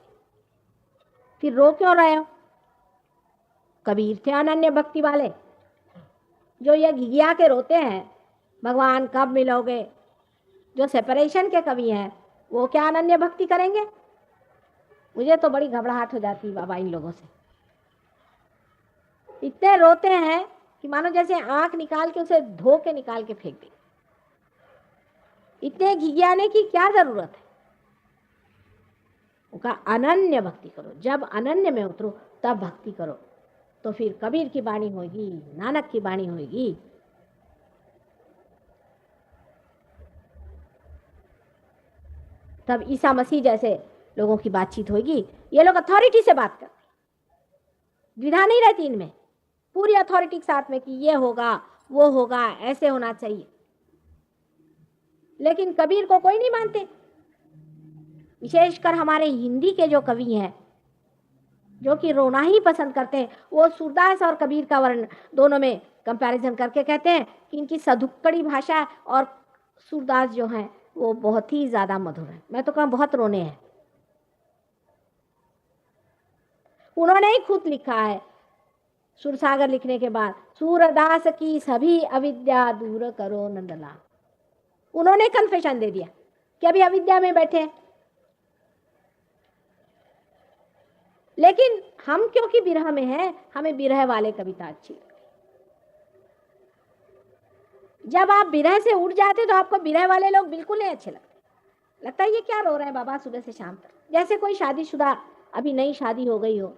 फिर रो क्यों रहे हो? कबीर थे अनन्य भक्ति वाले, जो ये घिघिया के रोते हैं भगवान कब मिलोगे, जो सेपरेशन के कवि हैं, वो क्या अनन्य भक्ति करेंगे? मुझे तो बड़ी घबराहट हो जाती है बाबा इन लोगों से। इतने रोते हैं कि मानो जैसे आंख निकाल के उसे धो के निकाल के फेंक दे। इतने घिघियाने की क्या जरूरत है? उनका अनन्य भक्ति करो, जब अनन्य में उतरो तब भक्ति करो, तो फिर कबीर की वाणी होगी, नानक की वाणी होगी। तब ईसा मसीह जैसे लोगों की बातचीत होगी। ये लोग अथॉरिटी से बात करते, द्विधा नहीं रहती इनमें, पूरी अथॉरिटी के साथ में कि ये होगा, वो होगा, ऐसे होना चाहिए। लेकिन कबीर को कोई नहीं मानते। विशेषकर हमारे हिंदी के जो कवि हैं, जो कि रोना ही पसंद करते हैं, वो सूरदास और कबीर का वर्ण दोनों में कंपैरिजन करके कहते हैं कि इनकी सधुक्कड़ी भाषा और सूरदास जो हैं वो बहुत ही ज्यादा मधुर है। मैं तो कहूँ बहुत रोने हैं। उन्होंने ही खुद लिखा है सुरसागर लिखने के बाद, सूरदास की सभी अविद्या दूर करो नंदलाल। उन्होंने कन्फेशन दे दिया कि अभी अविद्या में बैठे हैं। लेकिन हम क्योंकि विरह में हैं, हमें विरह वाले कविता अच्छी लगती। जब आप विरह से उठ जाते तो आपको विरह वाले लोग बिल्कुल नहीं अच्छे लगते। लगता है ये क्या रो रहे हैं बाबा सुबह से शाम तक। जैसे कोई शादीशुदा अभी नई शादी हो गई हो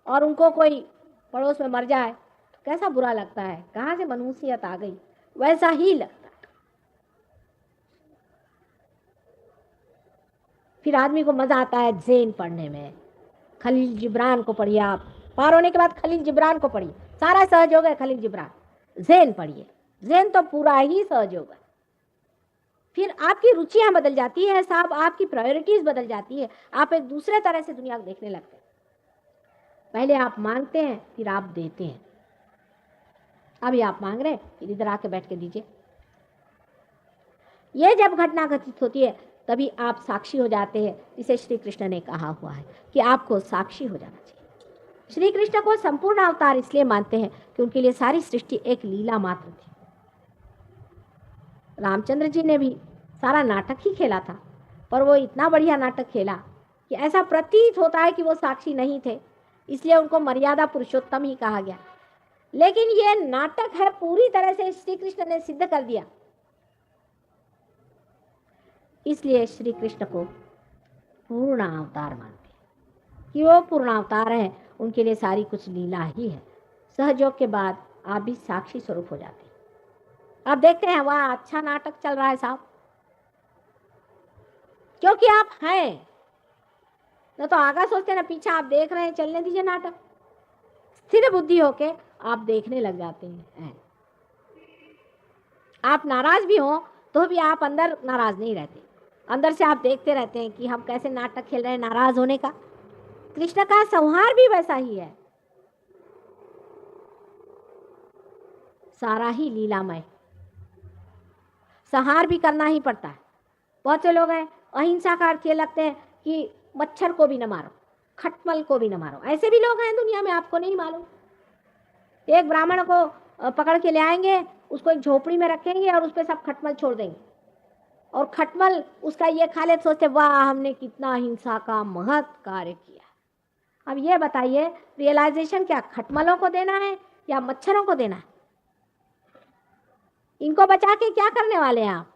और उनको कोई पड़ोस में मर जाए तो कैसा बुरा लगता है, कहाँ से मनहूसियत आ गई, वैसा ही लगता है। फिर आदमी को मजा आता है ज़ेन पढ़ने में। खलील जिब्रान को पढ़िए, आप पार होने के बाद खलील जिब्रान को पढ़िए, सारा सहयोग है खलील जिब्रान। ज़ेन पढ़िए, ज़ेन तो पूरा ही सहयोग है। फिर आपकी रुचियां बदल जाती है साहब, आपकी प्रायोरिटीज बदल जाती है, आप एक दूसरे तरह से दुनिया को देखने लगते हैं। पहले आप मांगते हैं, फिर आप देते हैं। अभी आप मांग रहे हैं, फिर इधर आके बैठ के दीजिए। ये जब घटना घटित होती है तभी आप साक्षी हो जाते हैं, जिसे श्री कृष्ण ने कहा हुआ है कि आपको साक्षी हो जाना चाहिए। श्री कृष्ण को संपूर्ण अवतार इसलिए मानते हैं कि उनके लिए सारी सृष्टि एक लीला मात्र थी। रामचंद्र जी ने भी सारा नाटक ही खेला था, पर वो इतना बढ़िया नाटक खेला कि ऐसा प्रतीत होता है कि वो साक्षी नहीं थे, इसलिए उनको मर्यादा पुरुषोत्तम ही कहा गया। लेकिन ये नाटक है पूरी तरह से श्री कृष्ण ने सिद्ध कर दिया, इसलिए श्री कृष्ण को पूर्ण अवतार मानते हैं कि वो पूर्ण अवतार है, उनके लिए सारी कुछ लीला ही है। सहयोग के बाद आप भी साक्षी स्वरूप हो जाते हैं। अब देखते हैं वह अच्छा नाटक चल रहा है साहब, क्योंकि आप हैं न तो आगा सोचते ना पीछे आप देख रहे हैं, चलने दीजिए नाटक। स्थिर बुद्धि होके आप देखने लग जाते हैं। आप नाराज भी हो तो भी आप अंदर नाराज नहीं रहते, अंदर से आप देखते रहते हैं कि हम कैसे नाटक खेल रहे हैं नाराज होने का। कृष्ण का संहार भी वैसा ही है, सारा ही लीलामय। संहार भी करना ही पड़ता है। बहुत से लोग हैं अहिंसा का अर्थ ये लगते हैं कि मच्छर को भी न मारो, खटमल को भी न मारो। ऐसे भी लोग हैं दुनिया में, आपको नहीं मालूम। एक ब्राह्मण को पकड़ के ले आएंगे, उसको एक झोपड़ी में रखेंगे और उस पर सब खटमल छोड़ देंगे, और खटमल उसका ये खा ले, सोचते वाह हमने कितना अहिंसा का महत् कार्य किया। अब ये बताइए रियलाइजेशन क्या खटमलों को देना है या मच्छरों को देना है? इनको बचा के क्या करने वाले हैं आप?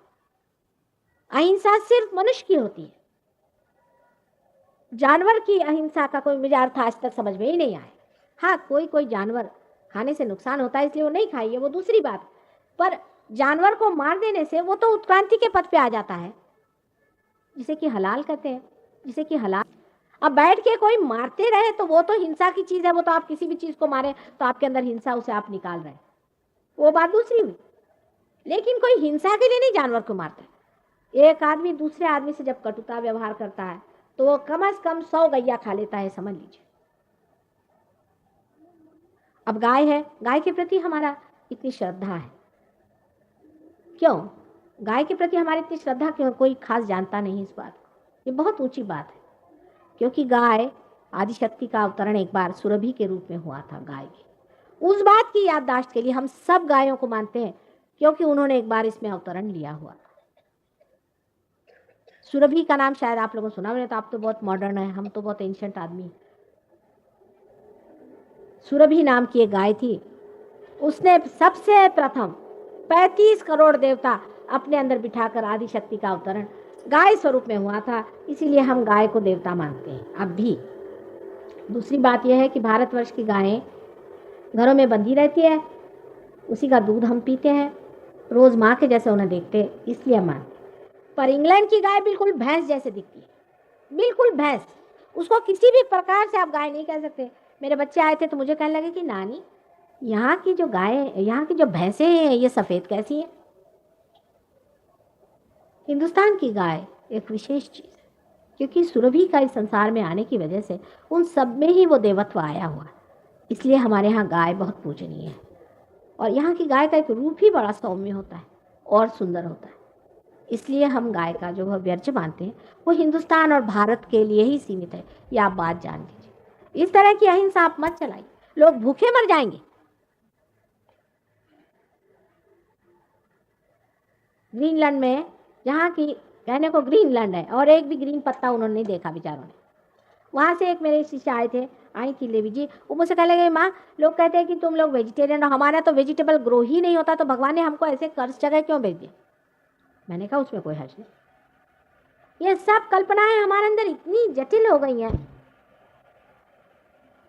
अहिंसा सिर्फ मनुष्य की होती है, जानवर की अहिंसा का कोई मुझे अर्थ आज तक समझ में ही नहीं आया। हाँ, कोई कोई जानवर खाने से नुकसान होता है इसलिए वो नहीं खाइए, वो दूसरी बात। पर जानवर को मार देने से वो तो उत्क्रांति के पथ पे आ जाता है, जिसे कि हलाल कहते हैं, जिसे कि हलाल। अब बैठ के कोई मारते रहे तो वो तो हिंसा की चीज है, वो तो आप किसी भी चीज को मारे तो आपके अंदर हिंसा, उसे आप निकाल रहे हैं, वो बात दूसरी हुई। लेकिन कोई हिंसा के लिए नहीं जानवर को मारता है। एक आदमी दूसरे आदमी से जब कटुता व्यवहार करता है तो वो कम से कम 100 गैया खा लेता है, समझ लीजिए। अब गाय है, गाय के प्रति हमारा इतनी श्रद्धा है, क्यों? गाय के प्रति हमारी इतनी श्रद्धा क्यों? कोई खास जानता नहीं इस बात को। ये बहुत ऊंची बात है, क्योंकि गाय आदिशक्ति का अवतरण एक बार सुरभि के रूप में हुआ था गाय की। उस बात की याददाश्त के लिए हम सब गायों को मानते हैं, क्योंकि उन्होंने एक बार इसमें अवतरण लिया हुआ था। सुरभि का नाम शायद आप लोगों ने सुना होगा, तो आप तो बहुत मॉडर्न है, हम तो बहुत एंशिएंट आदमी। सुरभि नाम की एक गाय थी, उसने सबसे प्रथम 35 करोड़ देवता अपने अंदर बिठाकर आदिशक्ति का अवतरण गाय स्वरूप में हुआ था, इसीलिए हम गाय को देवता मानते हैं अब भी। दूसरी बात यह है कि भारतवर्ष की गायें घरों में बंधी रहती है, उसी का दूध हम पीते हैं, रोज माँ के जैसे उन्हें देखते हैं, इसलिए हम मानते हैं। पर इंग्लैंड की गाय बिल्कुल भैंस जैसे दिखती है, बिल्कुल भैंस। उसको किसी भी प्रकार से आप गाय नहीं कह सकते। मेरे बच्चे आए थे तो मुझे कहने लगे कि नानी, यहाँ की जो गाय, यहाँ की जो भैंसें हैं ये सफ़ेद कैसी हैं? हिंदुस्तान की गाय एक विशेष चीज़ है, क्योंकि सुरभि का इस संसार में आने की वजह से उन सब में ही वो देवत्व आया हुआ है, इसलिए हमारे यहाँ गाय बहुत पूजनीय है। और यहाँ की गाय का एक रूप ही बड़ा सौम्य होता है और सुंदर होता है, इसलिए हम गाय का जो वह वर्ज्य मानते हैं वो हिंदुस्तान और भारत के लिए ही सीमित है। ये आप बात जान लीजिए। इस तरह की अहिंसा आप मत चलाइए, लोग भूखे मर जाएंगे। ग्रीनलैंड में, जहाँ की कहने को ग्रीनलैंड है, और एक भी ग्रीन पत्ता उन्होंने नहीं देखा बेचारों ने। वहाँ से एक मेरे शिष्य आए थे, आई थी लेवी जी, वो मुझसे कहने लगे माँ, लोग कहते हैं कि तुम लोग वेजिटेरियन हो, हमारा तो वेजिटेबल ग्रो ही नहीं होता, तो भगवान ने हमको ऐसे कर्ज जगह क्यों भेज दिया? मैंने कहा उसमें कोई हर्ज नहीं, ये सब कल्पनाएं हमारे अंदर इतनी जटिल हो गई हैं,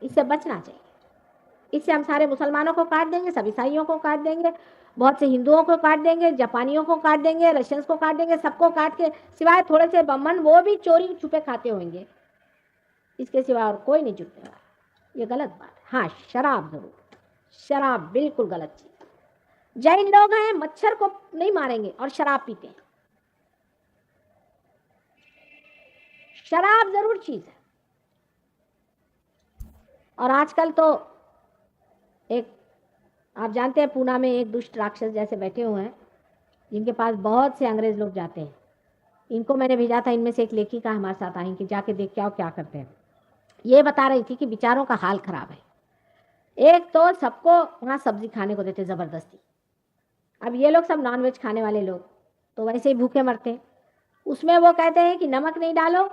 इससे बचना चाहिए। इससे हम सारे मुसलमानों को काट देंगे, सब ईसाइयों को काट देंगे, बहुत से हिंदुओं को काट देंगे, जापानियों को काट देंगे, रशियंस को काट देंगे, सबको काट के, सिवाय थोड़े से ब्राह्मण, वो भी चोरी छुपे खाते होंगे, इसके सिवा और कोई नहीं जुटने वाला। ये गलत बात है। हाँ, शराब जरूर, शराब बिल्कुल गलत चीज। जैन लोग हैं मच्छर को नहीं मारेंगे और शराब पीते हैं, शराब जरूर चीज है। और आजकल तो एक, आप जानते हैं पूना में एक दुष्ट राक्षस जैसे बैठे हुए हैं, जिनके पास बहुत से अंग्रेज लोग जाते हैं, इनको मैंने भेजा था, इनमें से एक लेखिका हमारे साथ आई कि जाके देख के आओ क्या करते हैं। ये बता रही थी कि बेचारों का हाल खराब है। एक तो सबको वहाँ सब्जी खाने को देते ज़बरदस्ती। अब ये लोग सब नॉनवेज खाने वाले लोग तो वैसे ही भूखे मरते हैं। उसमें वो कहते हैं कि नमक नहीं डालो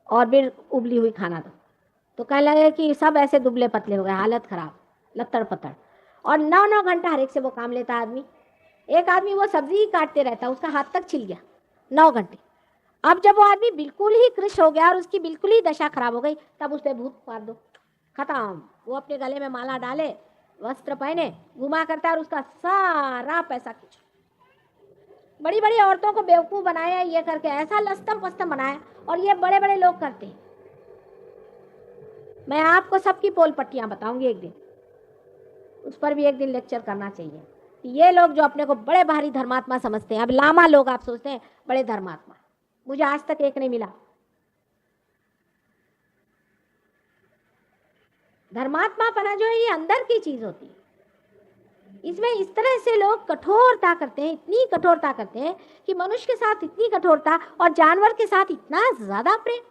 और फिर उबली हुई खाना दो। तो कहने लगे कि सब ऐसे दुबले पतले हो गए, हालत खराब, लत्तड़ पत्तड़। और 9-9 घंटा हर एक से वो काम लेता आदमी। एक आदमी वो सब्जी ही काटते रहता, उसका हाथ तक छिल गया 9 घंटे। अब जब वो आदमी बिल्कुल ही कृश हो गया और उसकी बिल्कुल ही दशा खराब हो गई, तब उस पर भूत मार दो, खत्म। वो अपने गले में माला डाले, वस्त्र पहने, घुमा करता है और उसका सारा पैसा खींच। बड़ी बड़ी औरतों को बेवकूफ़ बनाया ये करके, ऐसा लस्तम पस्तम बनाया, और ये बड़े बड़े लोग करते हैं। मैं आपको सबकी पोल पट्टियाँ बताऊंगी एक दिन, उस पर भी एक दिन लेक्चर करना चाहिए। ये लोग जो अपने को बड़े भारी धर्मात्मा समझते हैं, अब लामा लोग आप सोचते हैं बड़े धर्मात्मा, मुझे आज तक एक नहीं मिला। धर्मात्मा पना जो है ये अंदर की चीज होती है। इसमें इस तरह से लोग कठोरता करते हैं, इतनी कठोरता करते हैं कि मनुष्य के साथ इतनी कठोरता और जानवर के साथ इतना ज्यादा प्रेम।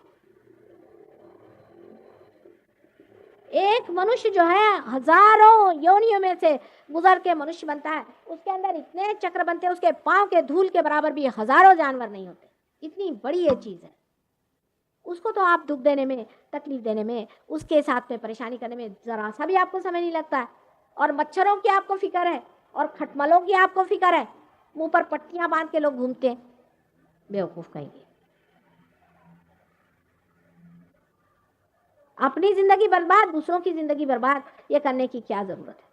एक मनुष्य जो है हजारों योनियों में से गुजर के मनुष्य बनता है, उसके अंदर इतने चक्र बनते हैं, उसके पांव के धूल के बराबर भी हजारों जानवर नहीं होते। इतनी बड़ी ये चीज है। उसको तो आप दुख देने में, तकलीफ देने में, उसके साथ में परेशानी करने में जरा सा भी आपको समय नहीं लगता है। और मच्छरों की आपको फिक्र है और खटमलों की आपको फिक्र है। मुंह पर पट्टियां बांध के लोग घूमते हैं, बेवकूफ कहेंगे। अपनी जिंदगी बर्बाद, दूसरों की जिंदगी बर्बाद, ये करने की क्या जरूरत है।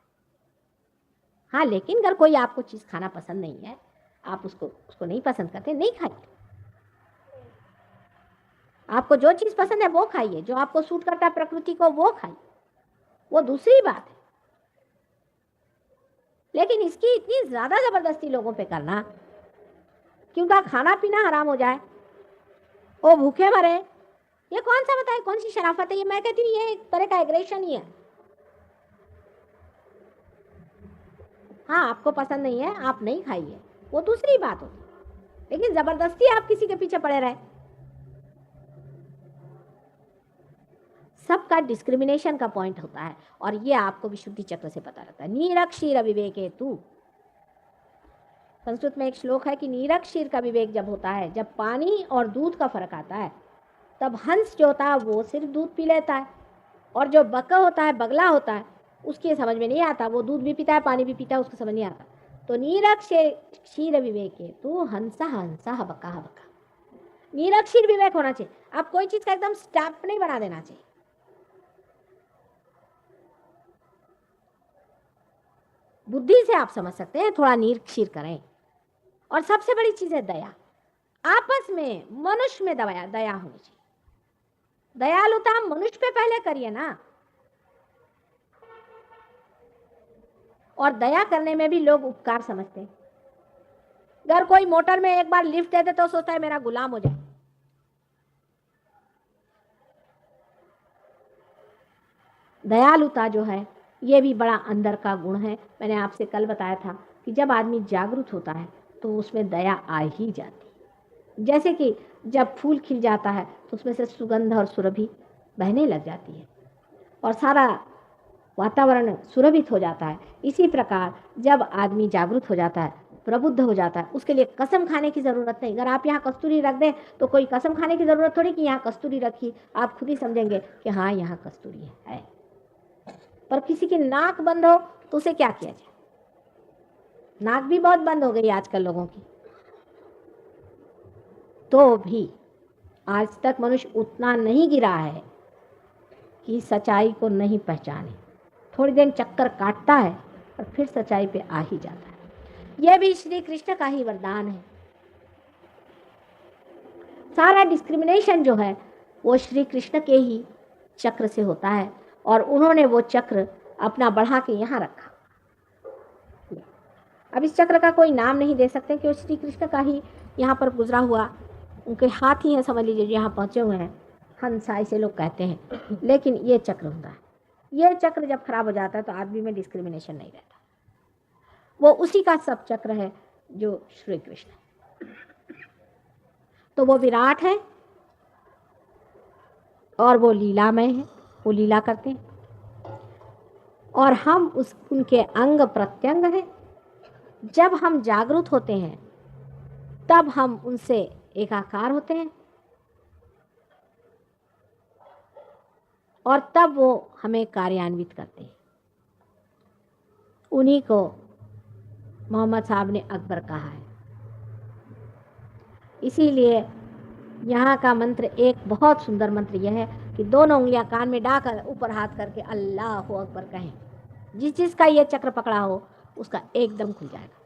हाँ, लेकिन अगर कोई आपको चीज खाना पसंद नहीं है, आप उसको नहीं पसंद करते, नहीं खाइए। आपको जो चीज पसंद है वो खाइए, जो आपको सूट करता है प्रकृति को वो खाइए, वो दूसरी बात है। लेकिन इसकी इतनी ज्यादा जबरदस्ती लोगों पे करना कि उनका खाना पीना हराम हो जाए, वो भूखे मरे, ये कौन सा बताए, कौन सी शराफत है ये। मैं कहती हूँ ये एक तरह का एग्रेशन ही है। हाँ, आपको पसंद नहीं है, आप नहीं खाइए, वो दूसरी बात होती, लेकिन जबरदस्ती आप किसी के पीछे पड़े रहे। सबका डिस्क्रिमिनेशन का पॉइंट होता है, और ये आपको विशुद्धि चक्र से पता रहता है। नीरक्षीर विवेके तू, संस्कृत में एक श्लोक है कि नीरक्षीर का विवेक जब होता है, जब पानी और दूध का फर्क आता है, तब हंस जो होता है वो सिर्फ दूध पी लेता है, और जो बका होता है, बगला होता है, उसके समझ में नहीं आता, वो दूध भी पीता है, पानी भी पीता है, उसको समझ नहीं आता। तो नीरक्षीर विवेके तू हंसा हंसा बका बका, नीरक्षीर विवेक होना चाहिए। आप कोई चीज का एकदम स्टैम्प नहीं बना देना चाहिए। बुद्धि से आप समझ सकते हैं, थोड़ा नीरक्षीर करें। और सबसे बड़ी चीज है दया। आपस में मनुष्य में दया होनी चाहिए। दयालुता मनुष्य पे पहले करिए ना। और दया करने में भी लोग उपकार समझते हैं। अगर कोई मोटर में एक बार लिफ्ट दे दे तो सोचता है मेरा गुलाम हो जाए। दयालुता जो है ये भी बड़ा अंदर का गुण है। मैंने आपसे कल बताया था कि जब आदमी जागरूक होता है तो उसमें दया आ ही जाती। जैसे कि जब फूल खिल जाता है तो उसमें से सुगंध और सुरभि बहने लग जाती है और सारा वातावरण सुरभित हो जाता है। इसी प्रकार जब आदमी जागरूक हो जाता है, प्रबुद्ध हो जाता है, उसके लिए कसम खाने की ज़रूरत नहीं। अगर आप यहाँ कस्तूरी रख दें तो कोई कसम खाने की ज़रूरत थोड़ी कि यहाँ कस्तूरी रखी, आप खुद ही समझेंगे कि हाँ यहाँ कस्तूरी है। पर किसी की नाक बंद हो तो उसे क्या किया जाए। नाक भी बहुत बंद हो गई आजकल लोगों की, तो भी आज तक मनुष्य उतना नहीं गिरा है कि सच्चाई को नहीं पहचाने। थोड़ी देर चक्कर काटता है और फिर सच्चाई पे आ ही जाता है। यह भी श्री कृष्ण का ही वरदान है। सारा डिस्क्रिमिनेशन जो है वो श्री कृष्ण के ही चक्र से होता है, और उन्होंने वो चक्र अपना बढ़ा के यहाँ रखा। अब इस चक्र का कोई नाम नहीं दे सकते कि वो श्री कृष्ण का ही यहाँ पर गुजरा हुआ, उनके हाथ ही हैं समझ लीजिए, यहाँ पहुँचे हुए हैं, हंसा ऐसे लोग कहते हैं। लेकिन ये चक्र होता है। ये चक्र जब खराब हो जाता है तो आदमी में डिस्क्रिमिनेशन नहीं रहता। वो उसी का सब चक्र है जो श्री कृष्ण है। तो वो विराट है और वो लीलामय है, वो लीला करते हैं और हम उनके अंग प्रत्यंग हैं। जब हम जागृत होते हैं तब हम उनसे एकाकार होते हैं और तब वो हमें कार्यान्वित करते हैं। उन्हीं को मोहम्मद साहब ने अकबर कहा है। इसीलिए यहाँ का मंत्र, एक बहुत सुंदर मंत्र यह है कि दोनों उंगलियां कान में डालकर ऊपर हाथ करके अल्लाह अकबर कहें। जिस जिसका ये चक्र पकड़ा हो उसका एकदम खुल जाएगा।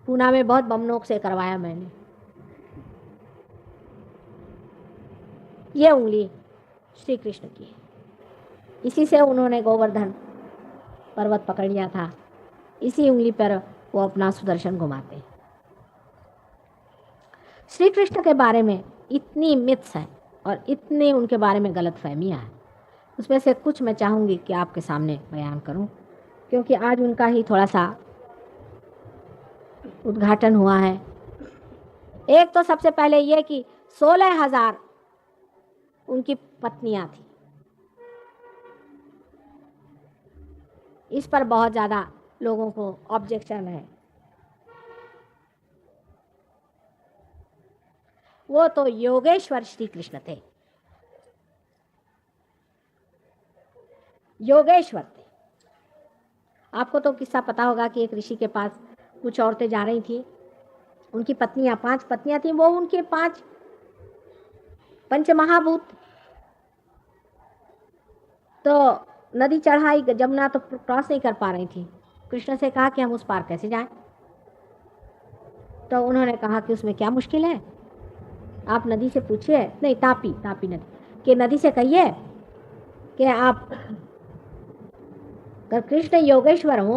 पूना में बहुत बमनोक से करवाया मैंने। ये उंगली श्री कृष्ण की है, इसी से उन्होंने गोवर्धन पर्वत पकड़ लिया था। इसी उंगली पर वो अपना सुदर्शन घुमाते। श्री कृष्ण के बारे में इतनी मिथ्स है और इतनी उनके बारे में गलत फहमियाँ हैं, उसमें से कुछ मैं चाहूँगी कि आपके सामने बयान करूँ, क्योंकि आज उनका ही थोड़ा सा उद्घाटन हुआ है। एक तो सबसे पहले ये कि 16,000 उनकी पत्नियां थी। इस पर बहुत ज़्यादा लोगों को ऑब्जेक्शन है। वो तो योगेश्वर श्री कृष्ण थे, योगेश्वर थे। आपको तो किस्सा पता होगा कि एक ऋषि के पास कुछ औरतें जा रही थी, उनकी पत्नियां 5 पत्नियां थी, वो उनके 5 पंचमहाभूत। तो नदी चढ़ाई, जमुना तो क्रॉस नहीं कर पा रही थी। कृष्ण से कहा कि हम उस पार कैसे जाएं? तो उन्होंने कहा कि उसमें क्या मुश्किल है, आप नदी से पूछिए, नहीं तापी नदी कि नदी से कहिए कि आप अगर कृष्ण योगेश्वर हो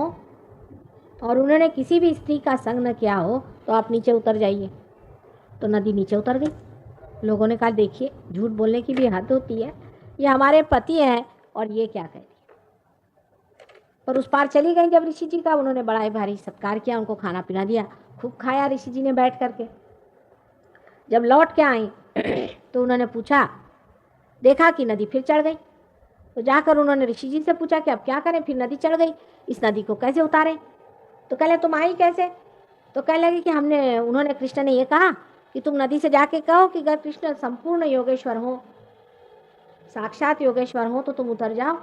और उन्होंने किसी भी स्त्री का संग न किया हो तो आप नीचे उतर जाइए। तो नदी नीचे उतर गई। लोगों ने कहा देखिए, झूठ बोलने की भी हद होती है, ये हमारे पति हैं और ये क्या कह रही। और उस पार चली गई। जब ऋषि जी का उन्होंने बड़ा ही भारी सत्कार किया, उनको खाना पीना दिया, खूब खाया ऋषि जी ने बैठ करके। जब लौट के आई तो उन्होंने पूछा, देखा कि नदी फिर चढ़ गई। तो जाकर उन्होंने ऋषि जी से पूछा कि अब क्या करें, फिर नदी चढ़ गई, इस नदी को कैसे उतारें? तो कह ले तुम आई कैसे? तो कह लगी कि उन्होंने कृष्ण ने ये कहा कि तुम नदी से जाके कहो कि अगर कृष्ण संपूर्ण योगेश्वर हो, साक्षात योगेश्वर हो, तो तुम उतर जाओ।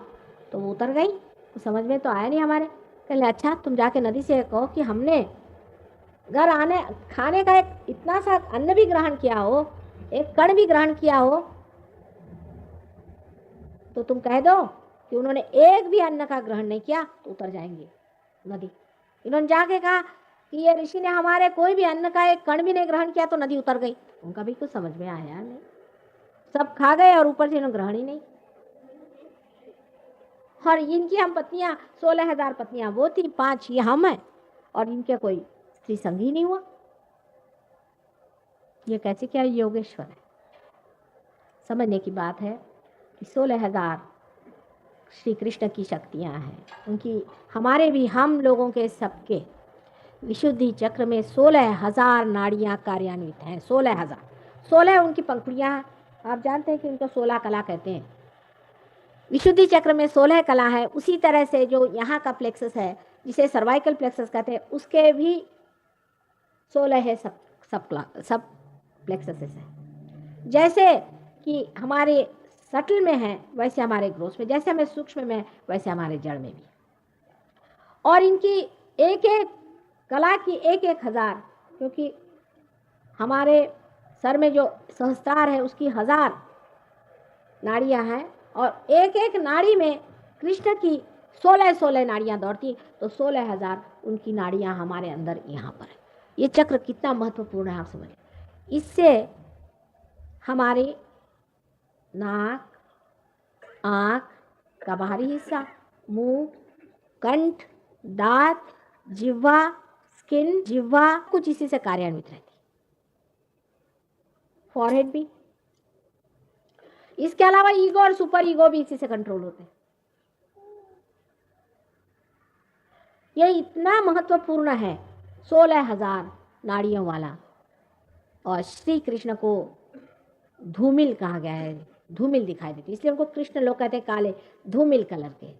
तो वो उतर गई। तो समझ में तो आया नहीं हमारे। कह ले अच्छा, तुम जाके नदी से कहो कि हमने घर आने खाने का एक इतना सा अन्न भी ग्रहण किया हो, एक कण भी ग्रहण किया हो, तो तुम कह दो कि उन्होंने एक भी अन्न का ग्रहण नहीं किया, तो उतर जाएंगे नदी। इन्होंने जाके कहा कि ये ऋषि ने हमारे कोई भी अन्न का एक कण भी नहीं ग्रहण किया, तो नदी उतर गई। उनका भी कुछ समझ में आया नहीं, सब खा गए और ऊपर से इन्होंने ग्रहण ही नहीं। और इनकी हम पत्नियां 16,000 पत्नियां वो थी, 5 ये हम हैं, और इनके कोई स्त्री संग ही नहीं हुआ। ये कैसे क्या योगेश्वर है? समझने की बात है कि 16,000 श्री कृष्ण की शक्तियां हैं। उनकी हमारे भी, हम लोगों के सबके विशुद्धि चक्र में 16,000 नाड़ियां कार्यान्वित हैं। 16,000, 16 उनकी पंखुड़ियां हैं। आप जानते हैं कि उनको 16 कला कहते हैं। विशुद्धि चक्र में 16 कला है। उसी तरह से जो यहाँ का प्लेक्सस है, जिसे सर्वाइकल प्लेक्सस कहते हैं, उसके भी 16 है। सब प्लेक्सस है। जैसे कि हमारे सटल में है वैसे हमारे ग्रोस में, जैसे हमें सूक्ष्म में वैसे हमारे जड़ में भी। और इनकी एक एक कला की एक 1,000, क्योंकि हमारे सर में जो सहस्त्रार है उसकी 1000 नाड़ियां हैं, और एक एक नाड़ी में कृष्ण की 16 नाड़ियां दौड़ती, तो 16,000 उनकी नाड़ियां हमारे अंदर यहाँ पर है। ये चक्र कितना महत्वपूर्ण है आप समझिए। इससे हमारे नाक, आँख का बाहरी हिस्सा, मुंह, कंठ, दांत, जिह्वा, स्किन, जिह्वा कुछ इसी से कार्यान्वित रहती। फॉरहेड भी। इसके अलावा ईगो और सुपर ईगो भी इसी से कंट्रोल होते हैं। ये इतना महत्वपूर्ण है 16,000 नाड़ियों वाला, और श्री कृष्ण को धूमिल कहा गया है, धूमिल दिखाई देती, इसलिए उनको कृष्ण लोग कहते हैं काले, धूमिल कलर के,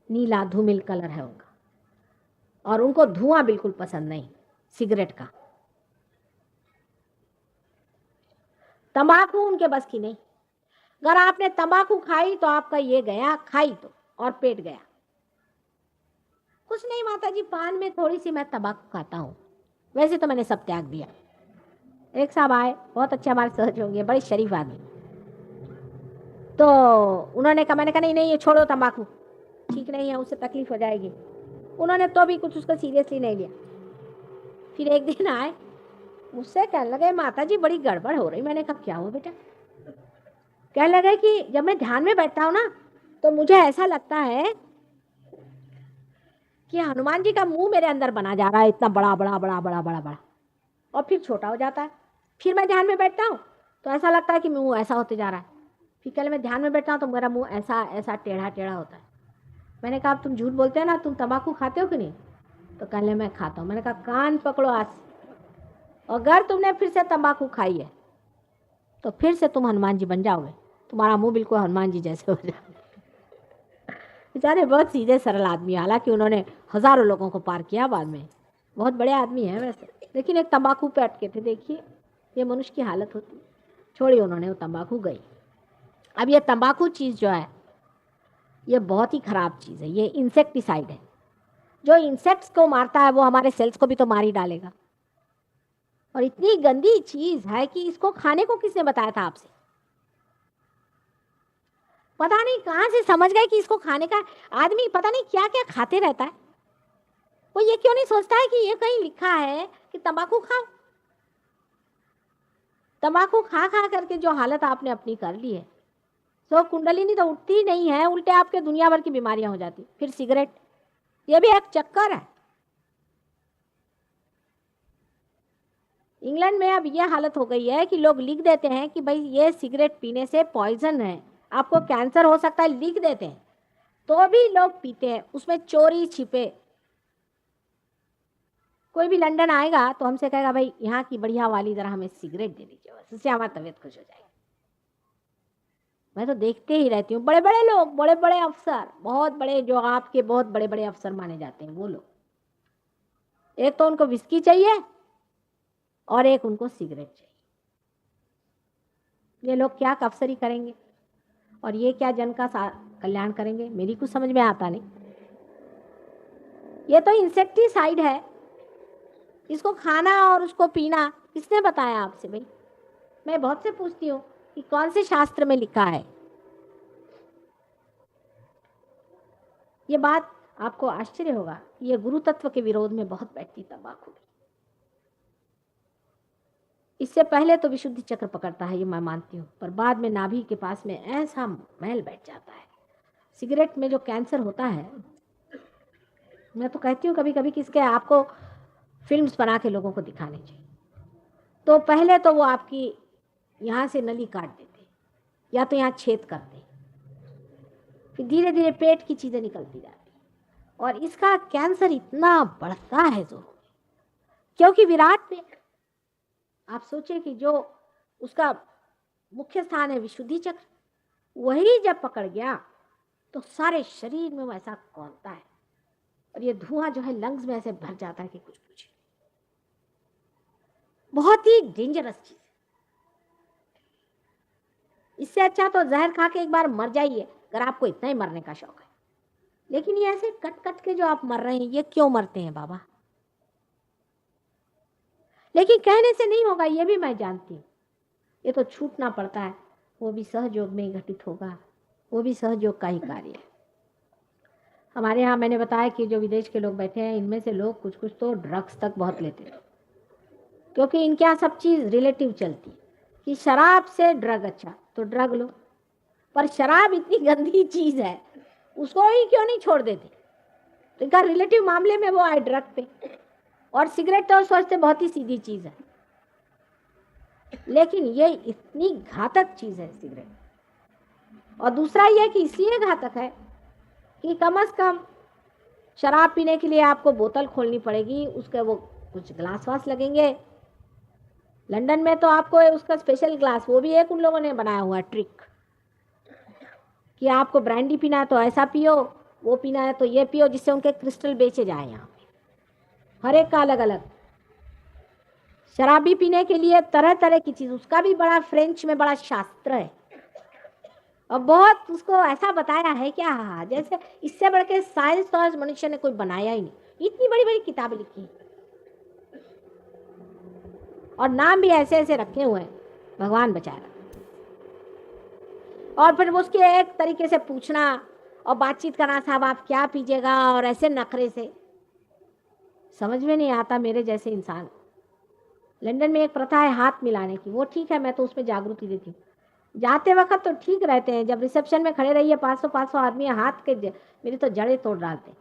नीला धूमिल कलर है उनका। और उनको धुआं बिल्कुल पसंद नहीं सिगरेट का, तंबाकू उनके बस की नहीं। अगर आपने तंबाकू खाई तो आपका ये गया, खाई तो, और पेट गया। कुछ नहीं माता जी, पान में थोड़ी सी मैं तंबाकू खाता हूँ, वैसे तो मैंने सब त्याग दिया। एक साहब आए, बहुत अच्छे हमारे सहज होंगे, बड़े शरीफ आदमी, तो उन्होंने कहा, मैंने कहा नहीं नहीं ये छोड़ो, तंबाकू ठीक नहीं है, उससे तकलीफ हो जाएगी। उन्होंने तो भी कुछ उसको सीरियसली नहीं लिया। फिर एक दिन आए, मुझसे कहने लगे, माता जी बड़ी गड़बड़ हो रही। मैंने कहा क्या हुआ बेटा? कहने लगे कि जब मैं ध्यान में बैठता हूँ ना, तो मुझे ऐसा लगता है कि हनुमान जी का मुंह मेरे अंदर बना जा रहा है, इतना बड़ा बड़ा बड़ा बड़ा बड़ा बड़ा, और फिर छोटा हो जाता है। फिर मैं ध्यान में बैठता हूँ तो ऐसा लगता है कि मुंह ऐसा होते जा रहा है। फिर कल मैं ध्यान में बैठता हूँ तो मेरा मुंह ऐसा ऐसा टेढ़ा टेढ़ा होता है। मैंने कहा अब तुम झूठ बोलते हो ना, तुम तंबाकू खाते हो कि नहीं? तो कहने मैं खाता हूँ। मैंने कहा कान पकड़ो आज से, अगर तुमने फिर से तंबाकू खाई है तो फिर से तुम हनुमान जी बन जाओगे, तुम्हारा मुंह बिल्कुल हनुमान जी जैसे हो जाएगा। बेचारे बहुत सीधे सरल आदमी, हालांकि उन्होंने हजारों लोगों को पार किया बाद में, बहुत बड़े आदमी हैं वैसे, लेकिन एक तंबाकू पे अटके थे। देखिए ये मनुष्य की हालत होती। छोड़ी उन्होंने, वो तंबाकू गई। अब ये तंबाकू चीज़ जो है ये बहुत ही खराब चीज़ है, ये इंसेक्टिसाइड है। जो इंसेक्ट्स को मारता है वो हमारे सेल्स को भी तो मार ही डालेगा। और इतनी गंदी चीज़ है कि इसको खाने को किसने बताया था आपसे? पता नहीं कहाँ से समझ गए कि इसको खाने का। आदमी पता नहीं क्या क्या खाते रहता है, वो ये क्यों नहीं सोचता है कि ये कहीं लिखा है कि तंबाकू खाओ। तंबाकू खा खा करके जो हालत आपने अपनी कर ली है, तो कुंडलिनी तो उठती ही नहीं है, उल्टे आपके दुनिया भर की बीमारियां हो जाती। फिर सिगरेट, ये भी एक चक्कर है। इंग्लैंड में अब यह हालत हो गई है कि लोग लिख देते हैं कि भाई ये सिगरेट पीने से पॉइजन है, आपको कैंसर हो सकता है, लिख देते हैं, तो भी लोग पीते हैं, उसमें चोरी छिपे। कोई भी लंदन आएगा तो हमसे कहेगा भाई यहाँ की बढ़िया वाली जरा हमें सिगरेट दे दीजिए, बस उससे हमारी तबीयत खुश हो जाएगी। मैं तो देखते ही रहती हूँ, बड़े बड़े लोग, बड़े बड़े अफसर, बहुत बड़े, जो आपके बहुत बड़े बड़े अफसर माने जाते हैं, वो लोग, एक तो उनको विस्की चाहिए और एक उनको सिगरेट चाहिए। ये लोग क्या अफसरी करेंगे और ये क्या जन का कल्याण करेंगे, मेरी कुछ समझ में आता नहीं। ये तो इंसेक्टिसाइड है, इसको खाना और उसको पीना किसने बताया आपसे भाई? मैं बहुत से पूछती हूँ कि कौन से शास्त्र में लिखा है। ये बात आपको आश्चर्य होगा, ये गुरु तत्व के विरोध में बहुत बैठती तंबाकू। इससे पहले तो विशुद्धि चक्र पकड़ता है, ये मैं मानती हूँ, पर बाद में नाभि के पास में ऐसा मैल बैठ जाता है। सिगरेट में जो कैंसर होता है, मैं तो कहती हूँ कभी कभी किसके आपको फिल्म्स बना के लोगों को दिखाने चाहिए। तो पहले तो वो आपकी यहाँ से नली काट देते या तो यहाँ छेद करते, फिर धीरे धीरे पेट की चीज़ें निकलती जाती, और इसका कैंसर इतना बढ़ता है जो, क्योंकि विराट में आप सोचिए कि जो उसका मुख्य स्थान है विशुद्धि चक्र, वही जब पकड़ गया तो सारे शरीर में वैसा कौनता है, और ये धुआं जो है लंग्स में ऐसे भर जाता है कि कुछ पूछे। बहुत ही डेंजरस चीज। इससे अच्छा तो जहर खा के एक बार मर जाइए, अगर आपको इतना ही मरने का शौक है। लेकिन ये ऐसे कट कट के जो आप मर रहे हैं, ये क्यों मरते हैं बाबा? लेकिन कहने से नहीं होगा, ये भी मैं जानती हूँ। ये तो छूटना पड़ता है, वो भी सहयोग में ही घटित होगा, वो भी सहयोग का ही कार्य है। हमारे यहाँ मैंने बताया कि जो विदेश के लोग बैठे हैं, इनमें से लोग कुछ कुछ तो ड्रग्स तक बहुत लेते हैं, क्योंकि इनके यहाँ सब चीज़ रिलेटिव चलती कि शराब से ड्रग अच्छा, तो ड्रग लो। पर शराब इतनी गंदी चीज़ है, उसको ही क्यों नहीं छोड़ देते? तो इनका रिलेटिव मामले में वो आए ड्रग पे। और सिगरेट तो सोचते बहुत ही सीधी चीज़ है, लेकिन ये इतनी घातक चीज़ है सिगरेट। और दूसरा ये कि इसलिए घातक है कि कम से कम शराब पीने के लिए आपको बोतल खोलनी पड़ेगी, उसके वो कुछ ग्लास वास लगेंगे। लंदन में तो आपको उसका स्पेशल ग्लास, वो भी एक उन लोगों ने बनाया हुआ ट्रिक कि आपको ब्रांडी पीना है तो ऐसा पियो, वो पीना है तो ये पियो, जिससे उनके क्रिस्टल बेचे जाए यहाँ पे, हर एक का अलग अलग। शराबी पीने के लिए तरह तरह की चीज, उसका भी बड़ा फ्रेंच में बड़ा शास्त्र है और बहुत उसको ऐसा बताया है क्या, हाँ जैसे इससे बढ़ के साइंस तो आज मनुष्य ने कोई बनाया ही नहीं। इतनी बड़ी बड़ी किताबें लिखी और नाम भी ऐसे ऐसे रखे हुए हैं, भगवान बचाएगा। और फिर उसके एक तरीके से पूछना और बातचीत करना, साहब आप क्या पीजिएगा, और ऐसे नखरे से समझ में नहीं आता मेरे जैसे इंसान। लंदन में एक प्रथा है हाथ मिलाने की, वो ठीक है, मैं तो उसमें जागृति देती हूँ। जाते वक्त तो ठीक रहते हैं, जब रिसेप्शन में खड़े रहिए 500 आदमी हाथ के मेरी तो जड़ें तोड़ डालते,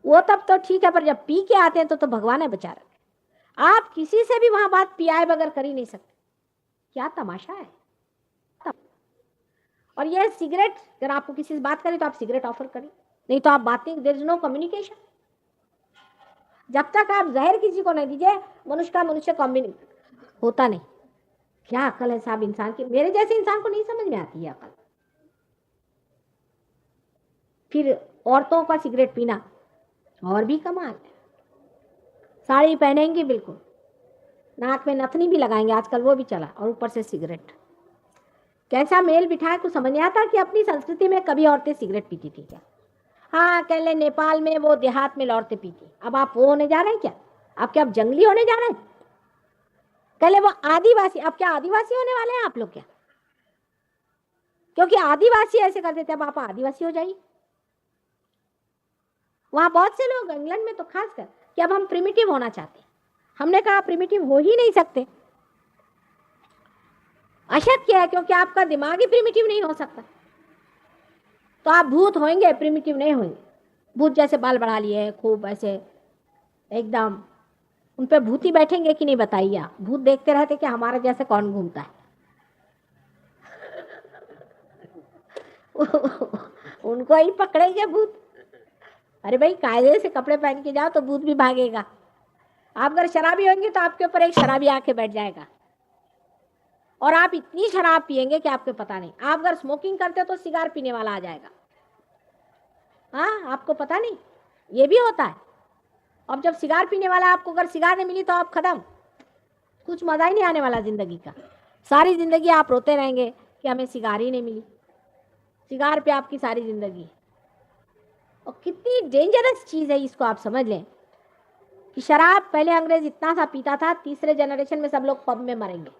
वो तब तो ठीक है, पर जब पी के आते हैं तो भगवान है बचा रखे। आप किसी से भी वहां बात पियाए बगैर कर ही नहीं सकते, क्या तमाशा है। और ये सिगरेट, अगर आपको किसी से बात करें तो आप सिगरेट ऑफर करें, नहीं तो आप बात नहीं, देयर इज नो कम्युनिकेशन। जब तक आप जहर किसी को नहीं दीजिए, मनुष्य का मनुष्य कम्युनिकेट होता नहीं। क्या अकल है साहब इंसान की, मेरे जैसे इंसान को नहीं समझ में आती है अकल। फिर औरतों का सिगरेट पीना और भी कमाल है, साड़ी पहनेंगी बिल्कुल, नाक में नथनी भी लगाएंगे आजकल, वो भी चला, और ऊपर से सिगरेट। कैसा मेल बिठाए कुछ समझ नहीं आता कि अपनी संस्कृति में कभी औरतें सिगरेट पीती थी क्या। हाँ कह ले नेपाल में वो देहात में औरतें पीती, अब आप वो होने जा रहे हैं क्या, आप क्या अब जंगली होने जा रहे हैं। कह ले वो आदिवासी, अब क्या आदिवासी होने वाले हैं आप लोग क्या, क्योंकि आदिवासी ऐसे कर देते, अब आप आदिवासी हो जाइए। वहां बहुत से लोग इंग्लैंड में तो खासकर कि अब हम प्रिमिटिव होना चाहते हैं, हमने कहा प्रिमिटिव हो ही नहीं सकते, अशक्य है, क्योंकि आपका दिमाग ही प्रिमिटिव नहीं हो सकता। तो आप भूत होंगे, प्रिमिटिव नहीं होंगे। भूत जैसे बाल बढ़ा लिए खूब ऐसे एकदम, उन पे भूत ही बैठेंगे कि नहीं बताइए आप। भूत देखते रहते कि हमारा जैसे कौन घूमता है उनको ही पकड़ेंगे भूत। अरे भाई कायदे से कपड़े पहन के जाओ तो भूत भी भागेगा। आप अगर शराबी होंगे तो आपके ऊपर एक शराबी आके बैठ जाएगा, और आप इतनी शराब पिएंगे कि आपको पता नहीं। आप अगर स्मोकिंग करते हो तो सिगार पीने वाला आ जाएगा, हाँ आपको पता नहीं, ये भी होता है। अब जब सिगार पीने वाला, आपको अगर सिगार नहीं मिली तो आप खत्म, कुछ मजा ही नहीं आने वाला जिंदगी का। सारी जिंदगी आप रोते रहेंगे कि हमें सिगार ही नहीं मिली, सिगार पे आपकी सारी जिंदगी। और कितनी डेंजरस चीज है, इसको आप समझ लें कि शराब पहले अंग्रेज इतना सा पीता था, तीसरे जनरेशन में सब लोग पब में मरेंगे।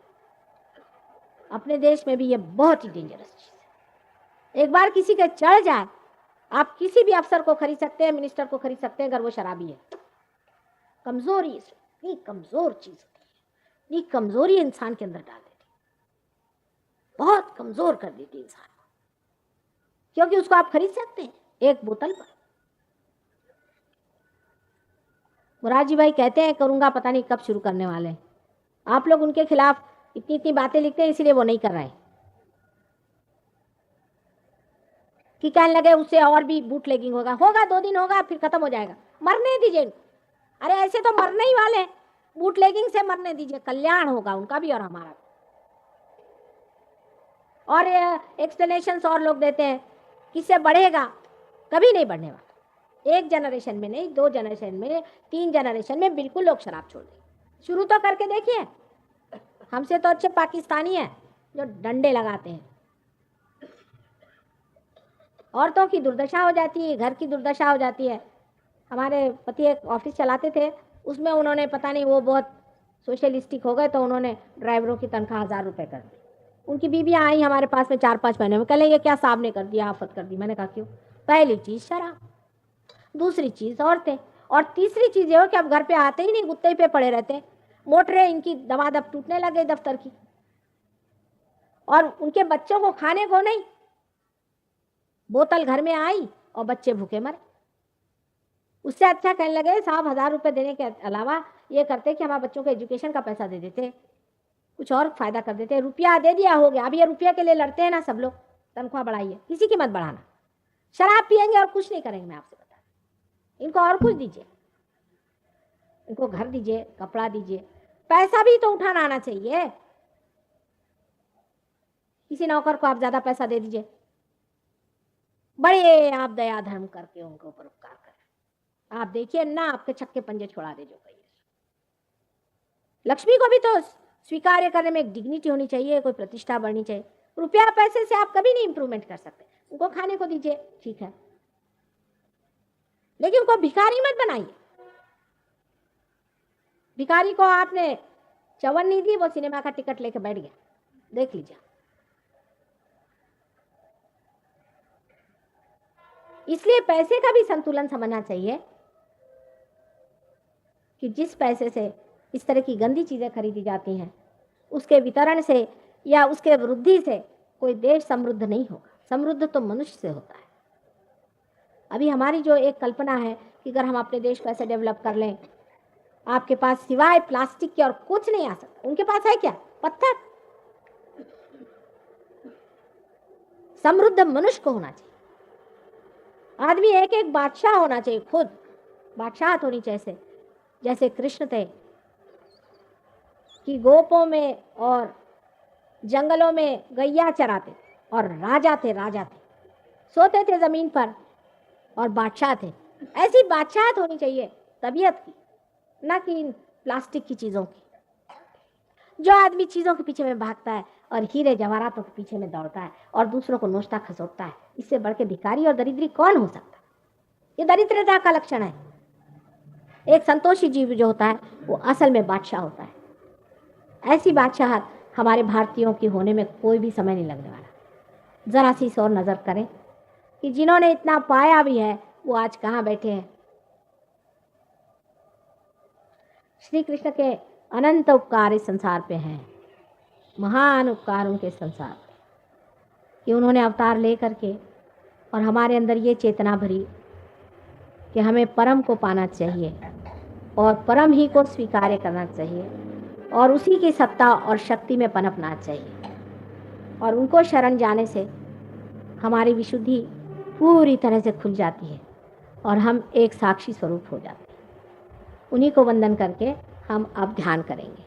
अपने देश में भी ये बहुत ही डेंजरस चीज है। एक बार किसी के चढ़ जाए, आप किसी भी अफसर को खरीद सकते हैं, मिनिस्टर को खरीद सकते हैं, अगर वो शराबी है। कमजोरी, इतनी कमजोर चीज होती है, इतनी कमजोरी इंसान के अंदर डाल देती, बहुत कमजोर कर देती इंसान को, क्योंकि उसको आप खरीद सकते हैं एक बोतल पर। मुरारजी भाई कहते हैं करूंगा, पता नहीं कब शुरू करने वाले हैं। आप लोग उनके खिलाफ इतनी इतनी बातें लिखते हैं, इसीलिए वो नहीं कर रहे कि कहने लगे उससे और भी बूट लेगिंग होगा। 2 दिन होगा फिर खत्म हो जाएगा, मरने दीजिए। अरे ऐसे तो मरने ही वाले, बूट लेगिंग से मरने दीजिए, कल्याण होगा उनका भी और हमारा भी। और एक्सप्लेनेशंस और लोग देते हैं किससे बढ़ेगा, कभी नहीं बढ़ने वाला। 1 जनरेशन में नहीं, 2 जनरेशन में, 3 जनरेशन में बिल्कुल लोग शराब छोड़ देंगे। शुरू तो करके देखिए, हमसे तो अच्छे पाकिस्तानी हैं जो डंडे लगाते हैं। औरतों की दुर्दशा हो जाती है, घर की दुर्दशा हो जाती है। हमारे पति एक ऑफिस चलाते थे, उसमें उन्होंने पता नहीं वो बहुत सोशलिस्टिक हो गए, तो उन्होंने ड्राइवरों की तनख्वाह 1000 रुपये कर दी। उनकी बीबियाँ आई हमारे पास में 4-5 महीने में, कह ये क्या साहब ने कर दिया, आफत कर दी। मैंने कहा क्यों? पहली चीज़ शराब, दूसरी चीज़ औरतें, और तीसरी चीज़ ये हो कि अब घर पे आते ही नहीं, गुत्ते पे पड़े रहते। मोटरें इनकी दबादब टूटने लगे दफ्तर की, और उनके बच्चों को खाने को नहीं, बोतल घर में आई और बच्चे भूखे मरे। उससे अच्छा कहने लगे साहब 1000 रुपये देने के अलावा ये करते कि हमारे बच्चों को एजुकेशन का पैसा दे देते, कुछ और फायदा कर देते। रुपया दे दिया, हो गया। अब ये रुपये के लिए लड़ते हैं ना सब लोग, तनख्वाह बढ़ाइए, किसी की मत बढ़ाना। शराब पियेंगे और कुछ नहीं करेंगे, मैं आपसे बता, इनको और कुछ दीजिए। उनको घर दीजिए, कपड़ा दीजिए, पैसा भी तो उठाना आना चाहिए। किसी नौकर को आप ज्यादा पैसा दे दीजिए, बड़े आप दया धर्म करके उनके ऊपर उपकार करें, आप देखिए ना आपके छक्के पंजे छोड़ा दे जो कहिए। लक्ष्मी को भी तो स्वीकार्य करने में एक डिग्निटी होनी चाहिए, कोई प्रतिष्ठा बढ़नी चाहिए। रुपया पैसे से आप कभी नहीं इंप्रूवमेंट कर सकते। उनको खाने को दीजिए, ठीक है, लेकिन उनको भिखारी मत बनाइए। भिखारी को आपने चवन नहीं दी, वो सिनेमा का टिकट लेके बैठ गया, देख लीजिए। इसलिए पैसे का भी संतुलन समझना चाहिए कि जिस पैसे से इस तरह की गंदी चीजें खरीदी जाती हैं, उसके वितरण से या उसके वृद्धि से कोई देश समृद्ध नहीं होगा। समृद्ध तो मनुष्य से होता है। अभी हमारी जो एक कल्पना है कि अगर हम अपने देश को ऐसे डेवलप कर लें, आपके पास सिवाय प्लास्टिक के और कुछ नहीं आ सकता। उनके पास है क्या? पत्थर। समृद्ध मनुष्य को होना चाहिए। आदमी एक एक बादशाह होना चाहिए, खुद बादशाहत होनी चाहिए। जैसे कृष्ण थे कि गोपों में और जंगलों में गैया चराते और राजा थे, सोते थे जमीन पर और बादशाह थे। ऐसी बादशाहत होनी चाहिए तबीयत की, ना कि इन प्लास्टिक की चीजों की। जो आदमी चीजों के पीछे में भागता है और हीरे जवाहरातों के पीछे में दौड़ता है और दूसरों को नोचता खसोटता है, इससे बढ़ के भिखारी और दरिद्री कौन हो सकता? ये दरिद्रता का लक्षण है। एक संतोषी जीव जो होता है वो असल में बादशाह होता है। ऐसी बादशाहत हमारे भारतीयों की होने में कोई भी समय नहीं लगने वाला। जरा सी और नजर करें कि जिन्होंने इतना पाया भी है वो आज कहाँ बैठे हैं। श्री कृष्ण के अनंत उपकार इस संसार पे हैं, महान उपकार उनके संसार पे, कि उन्होंने अवतार ले करके और हमारे अंदर ये चेतना भरी कि हमें परम को पाना चाहिए और परम ही को स्वीकार करना चाहिए और उसी की सत्ता और शक्ति में पनपना चाहिए। और उनको शरण जाने से हमारी विशुद्धि पूरी तरह से खुल जाती है और हम एक साक्षी स्वरूप हो जाते हैं। उन्हीं को वंदन करके हम अब ध्यान करेंगे।